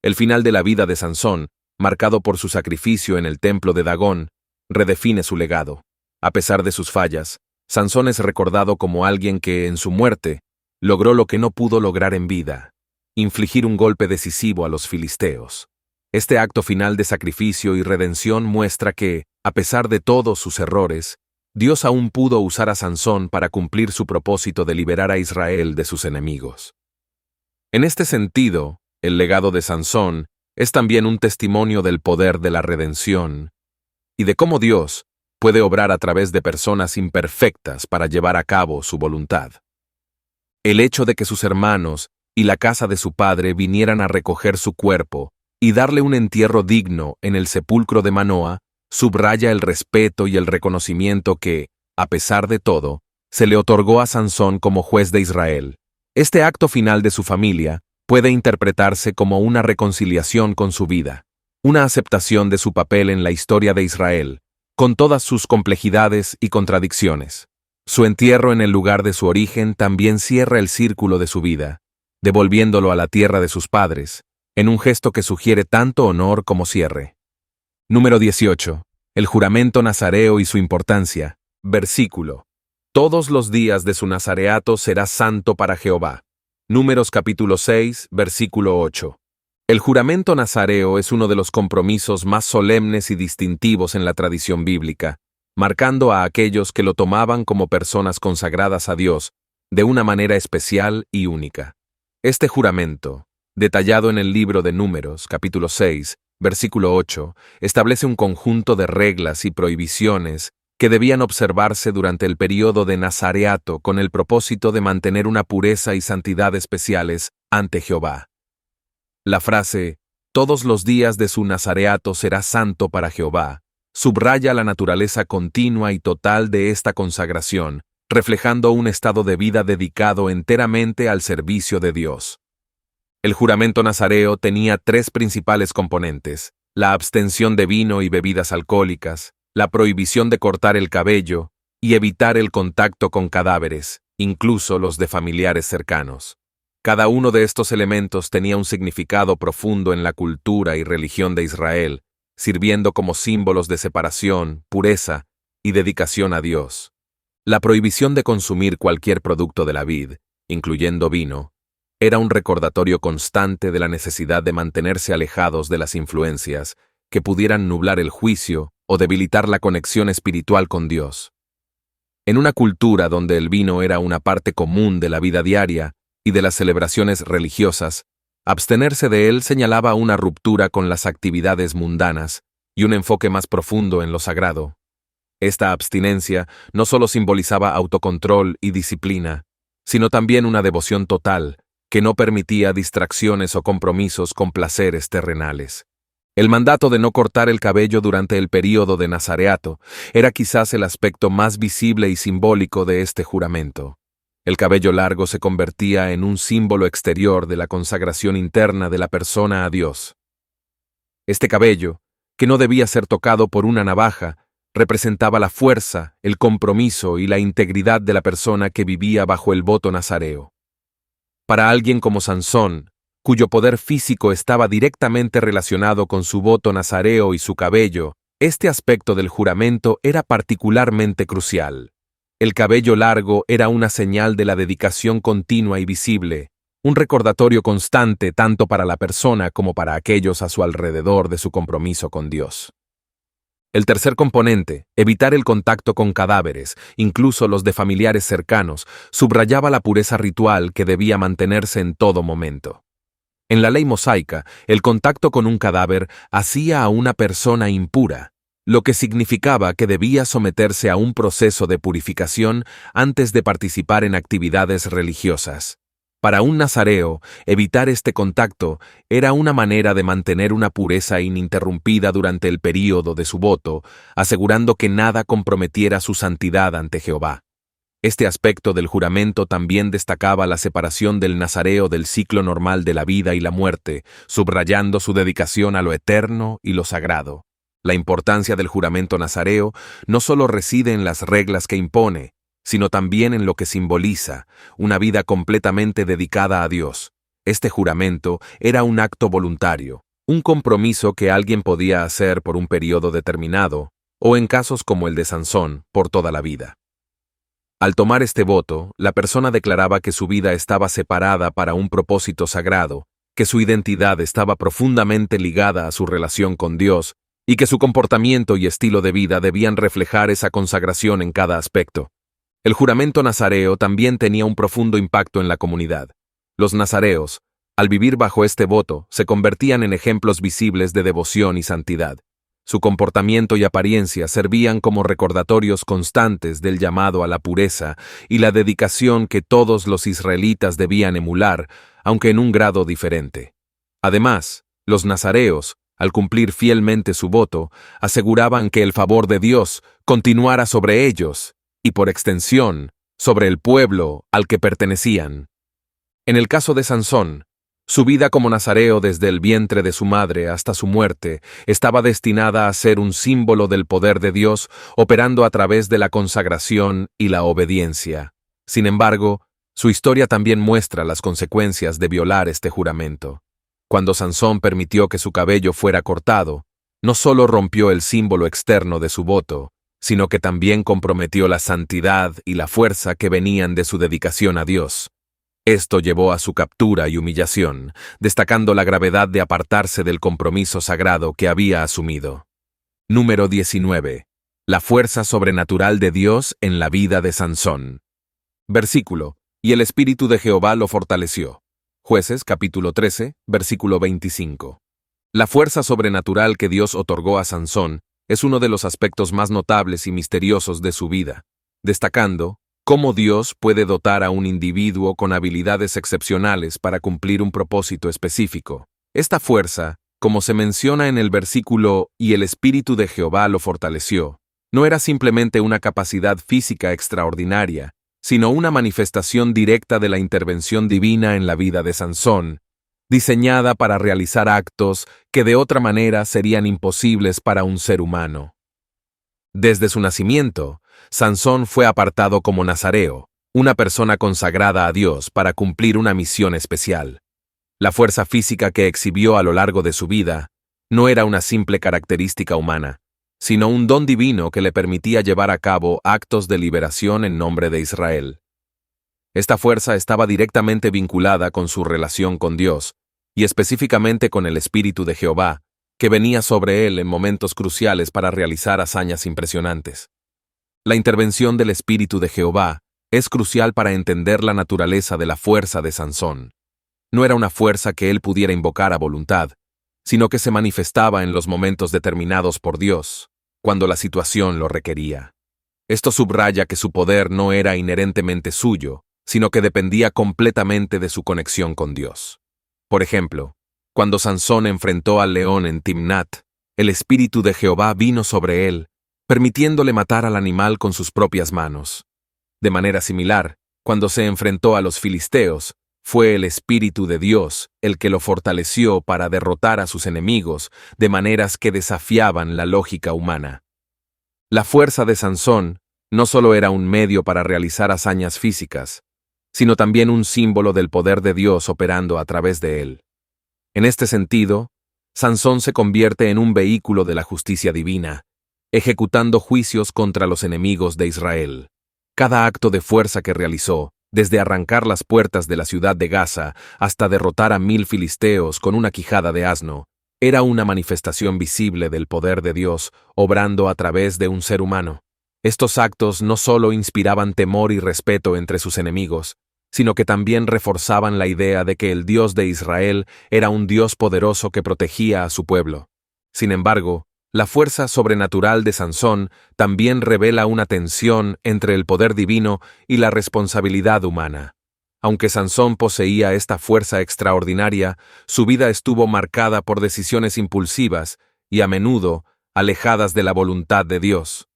El final de la vida de Sansón, marcado por su sacrificio en el templo de Dagón, redefine su legado. A pesar de sus fallas, Sansón es recordado como alguien que, en su muerte, logró lo que no pudo lograr en vida: infligir un golpe decisivo a los filisteos. Este acto final de sacrificio y redención muestra que, a pesar de todos sus errores, Dios aún pudo usar a Sansón para cumplir su propósito de liberar a Israel de sus enemigos. En este sentido, el legado de Sansón es también un testimonio del poder de la redención y de cómo Dios puede obrar a través de personas imperfectas para llevar a cabo su voluntad. El hecho de que sus hermanos y la casa de su padre vinieran a recoger su cuerpo y darle un entierro digno en el sepulcro de Manoa subraya el respeto y el reconocimiento que, a pesar de todo, se le otorgó a Sansón como juez de Israel. Este acto final de su familia puede interpretarse como una reconciliación con su vida, una aceptación de su papel en la historia de Israel, con todas sus complejidades y contradicciones. Su entierro en el lugar de su origen también cierra el círculo de su vida, devolviéndolo a la tierra de sus padres, en un gesto que sugiere tanto honor como cierre. Número 18. El juramento nazareo y su importancia. Versículo. Todos los días de su nazareato será santo para Jehová. Números capítulo 6, versículo 8. El juramento nazareo es uno de los compromisos más solemnes y distintivos en la tradición bíblica, marcando a aquellos que lo tomaban como personas consagradas a Dios de una manera especial y única. Este juramento, detallado en el libro de Números, capítulo 6, versículo 8, establece un conjunto de reglas y prohibiciones que debían observarse durante el período de nazareato con el propósito de mantener una pureza y santidad especiales ante Jehová. La frase, todos los días de su nazareato será santo para Jehová, subraya la naturaleza continua y total de esta consagración, reflejando un estado de vida dedicado enteramente al servicio de Dios. El juramento nazareo tenía tres principales componentes: la abstención de vino y bebidas alcohólicas, la prohibición de cortar el cabello y evitar el contacto con cadáveres, incluso los de familiares cercanos. Cada uno de estos elementos tenía un significado profundo en la cultura y religión de Israel, sirviendo como símbolos de separación, pureza y dedicación a Dios. La prohibición de consumir cualquier producto de la vid, incluyendo vino, era un recordatorio constante de la necesidad de mantenerse alejados de las influencias que pudieran nublar el juicio o debilitar la conexión espiritual con Dios. En una cultura donde el vino era una parte común de la vida diaria y de las celebraciones religiosas, abstenerse de él señalaba una ruptura con las actividades mundanas y un enfoque más profundo en lo sagrado. Esta abstinencia no solo simbolizaba autocontrol y disciplina, sino también una devoción total que no permitía distracciones o compromisos con placeres terrenales. El mandato de no cortar el cabello durante el período de nazareato era quizás el aspecto más visible y simbólico de este juramento. El cabello largo se convertía en un símbolo exterior de la consagración interna de la persona a Dios. Este cabello, que no debía ser tocado por una navaja, representaba la fuerza, el compromiso y la integridad de la persona que vivía bajo el voto nazareo. Para alguien como Sansón, cuyo poder físico estaba directamente relacionado con su voto nazareo y su cabello, este aspecto del juramento era particularmente crucial. El cabello largo era una señal de la dedicación continua y visible, un recordatorio constante tanto para la persona como para aquellos a su alrededor de su compromiso con Dios. El tercer componente, evitar el contacto con cadáveres, incluso los de familiares cercanos, subrayaba la pureza ritual que debía mantenerse en todo momento. En la ley mosaica, el contacto con un cadáver hacía a una persona impura, lo que significaba que debía someterse a un proceso de purificación antes de participar en actividades religiosas. Para un nazareo, evitar este contacto era una manera de mantener una pureza ininterrumpida durante el período de su voto, asegurando que nada comprometiera su santidad ante Jehová. Este aspecto del juramento también destacaba la separación del nazareo del ciclo normal de la vida y la muerte, subrayando su dedicación a lo eterno y lo sagrado. La importancia del juramento nazareo no solo reside en las reglas que impone, sino también en lo que simboliza, una vida completamente dedicada a Dios. Este juramento era un acto voluntario, un compromiso que alguien podía hacer por un periodo determinado, o en casos como el de Sansón, por toda la vida. Al tomar este voto, la persona declaraba que su vida estaba separada para un propósito sagrado, que su identidad estaba profundamente ligada a su relación con Dios, y que su comportamiento y estilo de vida debían reflejar esa consagración en cada aspecto. El juramento nazareo también tenía un profundo impacto en la comunidad. Los nazareos, al vivir bajo este voto, se convertían en ejemplos visibles de devoción y santidad. Su comportamiento y apariencia servían como recordatorios constantes del llamado a la pureza y la dedicación que todos los israelitas debían emular, aunque en un grado diferente. Además, los nazareos, al cumplir fielmente su voto, aseguraban que el favor de Dios continuara sobre ellos, y por extensión, sobre el pueblo al que pertenecían. En el caso de Sansón, su vida como nazareo desde el vientre de su madre hasta su muerte estaba destinada a ser un símbolo del poder de Dios operando a través de la consagración y la obediencia. Sin embargo, su historia también muestra las consecuencias de violar este juramento. Cuando Sansón permitió que su cabello fuera cortado, no solo rompió el símbolo externo de su voto, sino que también comprometió la santidad y la fuerza que venían de su dedicación a Dios. Esto llevó a su captura y humillación, destacando la gravedad de apartarse del compromiso sagrado que había asumido. Número 19. La fuerza sobrenatural de Dios en la vida de Sansón. Versículo: y el Espíritu de Jehová lo fortaleció. Jueces capítulo 13, versículo 25. La fuerza sobrenatural que Dios otorgó a Sansón es uno de los aspectos más notables y misteriosos de su vida, destacando cómo Dios puede dotar a un individuo con habilidades excepcionales para cumplir un propósito específico. Esta fuerza, como se menciona en el versículo «y el Espíritu de Jehová lo fortaleció», no era simplemente una capacidad física extraordinaria, sino una manifestación directa de la intervención divina en la vida de Sansón, diseñada para realizar actos que de otra manera serían imposibles para un ser humano. Desde su nacimiento, Sansón fue apartado como nazareo, una persona consagrada a Dios para cumplir una misión especial. La fuerza física que exhibió a lo largo de su vida no era una simple característica humana, sino un don divino que le permitía llevar a cabo actos de liberación en nombre de Israel. Esta fuerza estaba directamente vinculada con su relación con Dios, y específicamente con el Espíritu de Jehová, que venía sobre él en momentos cruciales para realizar hazañas impresionantes. La intervención del Espíritu de Jehová es crucial para entender la naturaleza de la fuerza de Sansón. No era una fuerza que él pudiera invocar a voluntad, sino que se manifestaba en los momentos determinados por Dios, cuando la situación lo requería. Esto subraya que su poder no era inherentemente suyo, sino que dependía completamente de su conexión con Dios. Por ejemplo, cuando Sansón enfrentó al león en Timnat, el Espíritu de Jehová vino sobre él, permitiéndole matar al animal con sus propias manos. De manera similar, cuando se enfrentó a los filisteos, fue el Espíritu de Dios el que lo fortaleció para derrotar a sus enemigos de maneras que desafiaban la lógica humana. La fuerza de Sansón no solo era un medio para realizar hazañas físicas, sino también un símbolo del poder de Dios operando a través de él. En este sentido, Sansón se convierte en un vehículo de la justicia divina, ejecutando juicios contra los enemigos de Israel. Cada acto de fuerza que realizó, desde arrancar las puertas de la ciudad de Gaza hasta derrotar a 1000 filisteos con una quijada de asno, era una manifestación visible del poder de Dios obrando a través de un ser humano. Estos actos no solo inspiraban temor y respeto entre sus enemigos, sino que también reforzaban la idea de que el Dios de Israel era un Dios poderoso que protegía a su pueblo. Sin embargo, la fuerza sobrenatural de Sansón también revela una tensión entre el poder divino y la responsabilidad humana. Aunque Sansón poseía esta fuerza extraordinaria, su vida estuvo marcada por decisiones impulsivas y a menudo alejadas de la voluntad de Dios.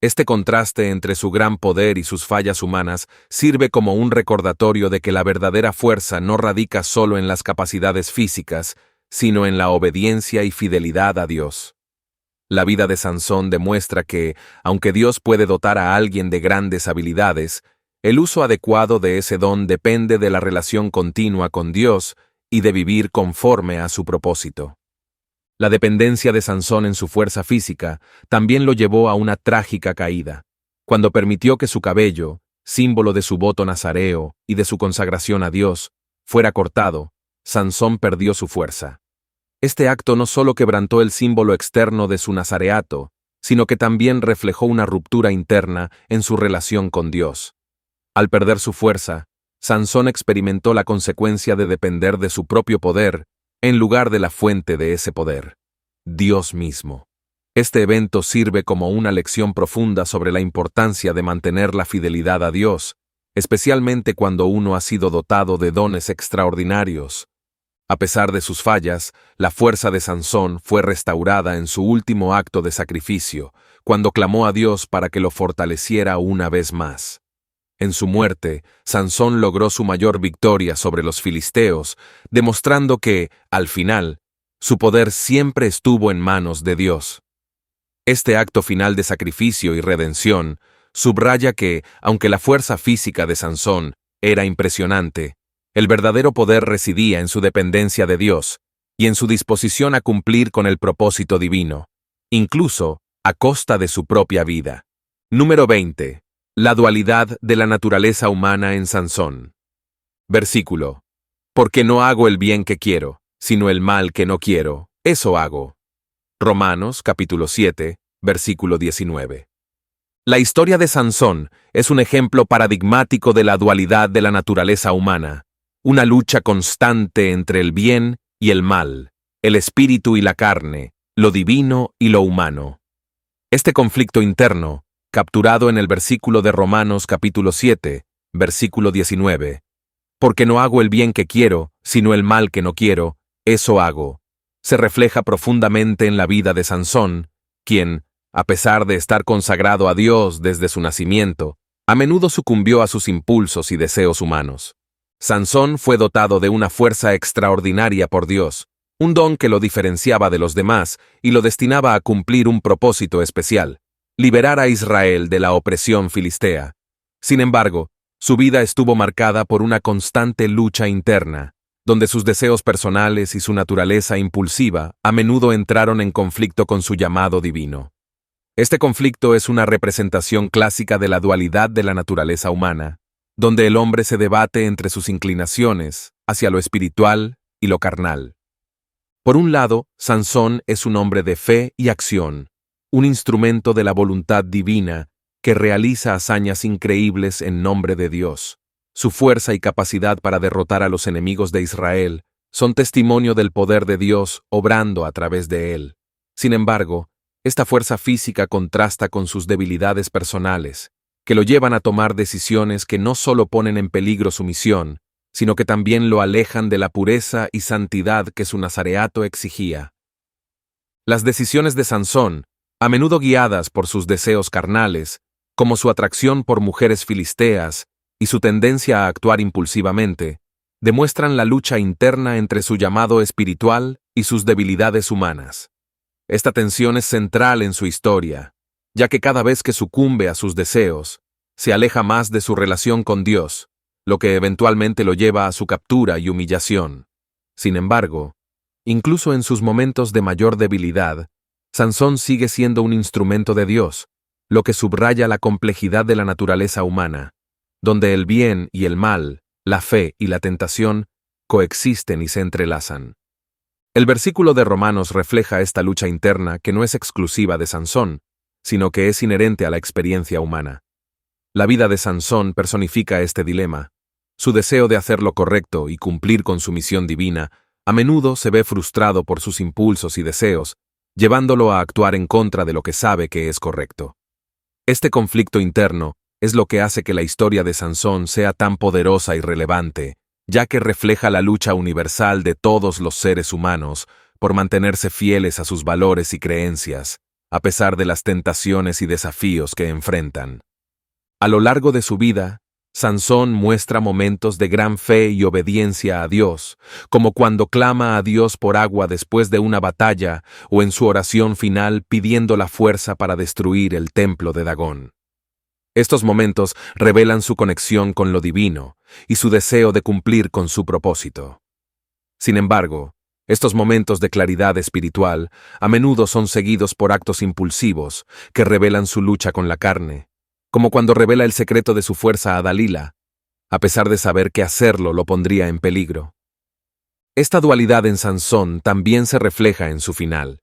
Este contraste entre su gran poder y sus fallas humanas sirve como un recordatorio de que la verdadera fuerza no radica solo en las capacidades físicas, sino en la obediencia y fidelidad a Dios. La vida de Sansón demuestra que, aunque Dios puede dotar a alguien de grandes habilidades, el uso adecuado de ese don depende de la relación continua con Dios y de vivir conforme a su propósito. La dependencia de Sansón en su fuerza física también lo llevó a una trágica caída. Cuando permitió que su cabello, símbolo de su voto nazareo y de su consagración a Dios, fuera cortado, Sansón perdió su fuerza. Este acto no solo quebrantó el símbolo externo de su nazareato, sino que también reflejó una ruptura interna en su relación con Dios. Al perder su fuerza, Sansón experimentó la consecuencia de depender de su propio poder en lugar de la fuente de ese poder, Dios mismo. Este evento sirve como una lección profunda sobre la importancia de mantener la fidelidad a Dios, especialmente cuando uno ha sido dotado de dones extraordinarios. A pesar de sus fallas, la fuerza de Sansón fue restaurada en su último acto de sacrificio, cuando clamó a Dios para que lo fortaleciera una vez más. En su muerte, Sansón logró su mayor victoria sobre los filisteos, demostrando que, al final, su poder siempre estuvo en manos de Dios. Este acto final de sacrificio y redención subraya que, aunque la fuerza física de Sansón era impresionante, el verdadero poder residía en su dependencia de Dios y en su disposición a cumplir con el propósito divino, incluso a costa de su propia vida. Número 20. La dualidad de la naturaleza humana en Sansón. Versículo. Porque no hago el bien que quiero, sino el mal que no quiero, eso hago. Romanos capítulo 7, versículo 19. La historia de Sansón es un ejemplo paradigmático de la dualidad de la naturaleza humana, una lucha constante entre el bien y el mal, el espíritu y la carne, lo divino y lo humano. Este conflicto interno, capturado en el versículo de Romanos capítulo 7, versículo 19. Porque no hago el bien que quiero, sino el mal que no quiero, eso hago. Se refleja profundamente en la vida de Sansón, quien, a pesar de estar consagrado a Dios desde su nacimiento, a menudo sucumbió a sus impulsos y deseos humanos. Sansón fue dotado de una fuerza extraordinaria por Dios, un don que lo diferenciaba de los demás y lo destinaba a cumplir un propósito especial: liberar a Israel de la opresión filistea. Sin embargo, su vida estuvo marcada por una constante lucha interna, donde sus deseos personales y su naturaleza impulsiva a menudo entraron en conflicto con su llamado divino. Este conflicto es una representación clásica de la dualidad de la naturaleza humana, donde el hombre se debate entre sus inclinaciones hacia lo espiritual y lo carnal. Por un lado, Sansón es un hombre de fe y acción, un instrumento de la voluntad divina que realiza hazañas increíbles en nombre de Dios. Su fuerza y capacidad para derrotar a los enemigos de Israel son testimonio del poder de Dios obrando a través de él. Sin embargo, esta fuerza física contrasta con sus debilidades personales, que lo llevan a tomar decisiones que no solo ponen en peligro su misión, sino que también lo alejan de la pureza y santidad que su nazareato exigía. Las decisiones de Sansón, a menudo guiadas por sus deseos carnales, como su atracción por mujeres filisteas y su tendencia a actuar impulsivamente, demuestran la lucha interna entre su llamado espiritual y sus debilidades humanas. Esta tensión es central en su historia, ya que cada vez que sucumbe a sus deseos, se aleja más de su relación con Dios, lo que eventualmente lo lleva a su captura y humillación. Sin embargo, incluso en sus momentos de mayor debilidad, Sansón sigue siendo un instrumento de Dios, lo que subraya la complejidad de la naturaleza humana, donde el bien y el mal, la fe y la tentación, coexisten y se entrelazan. El versículo de Romanos refleja esta lucha interna que no es exclusiva de Sansón, sino que es inherente a la experiencia humana. La vida de Sansón personifica este dilema. Su deseo de hacer lo correcto y cumplir con su misión divina a menudo se ve frustrado por sus impulsos y deseos, llevándolo a actuar en contra de lo que sabe que es correcto. Este conflicto interno es lo que hace que la historia de Sansón sea tan poderosa y relevante, ya que refleja la lucha universal de todos los seres humanos por mantenerse fieles a sus valores y creencias, a pesar de las tentaciones y desafíos que enfrentan. A lo largo de su vida, Sansón muestra momentos de gran fe y obediencia a Dios, como cuando clama a Dios por agua después de una batalla o en su oración final pidiendo la fuerza para destruir el templo de Dagón. Estos momentos revelan su conexión con lo divino y su deseo de cumplir con su propósito. Sin embargo, estos momentos de claridad espiritual a menudo son seguidos por actos impulsivos que revelan su lucha con la carne, como cuando revela el secreto de su fuerza a Dalila, a pesar de saber que hacerlo lo pondría en peligro. Esta dualidad en Sansón también se refleja en su final.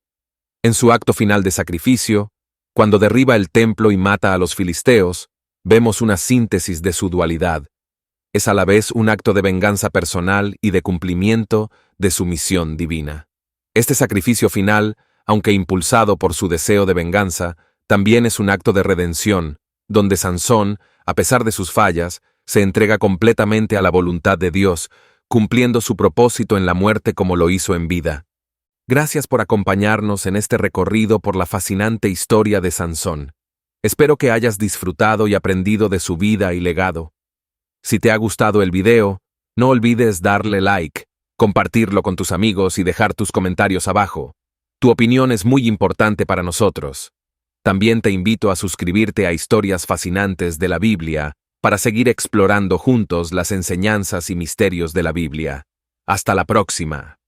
En su acto final de sacrificio, cuando derriba el templo y mata a los filisteos, vemos una síntesis de su dualidad. Es a la vez un acto de venganza personal y de cumplimiento de su misión divina. Este sacrificio final, aunque impulsado por su deseo de venganza, también es un acto de redención, donde Sansón, a pesar de sus fallas, se entrega completamente a la voluntad de Dios, cumpliendo su propósito en la muerte como lo hizo en vida. Gracias por acompañarnos en este recorrido por la fascinante historia de Sansón. Espero que hayas disfrutado y aprendido de su vida y legado. Si te ha gustado el video, no olvides darle like, compartirlo con tus amigos y dejar tus comentarios abajo. Tu opinión es muy importante para nosotros. También te invito a suscribirte a Historias Fascinantes de la Biblia para seguir explorando juntos las enseñanzas y misterios de la Biblia. Hasta la próxima.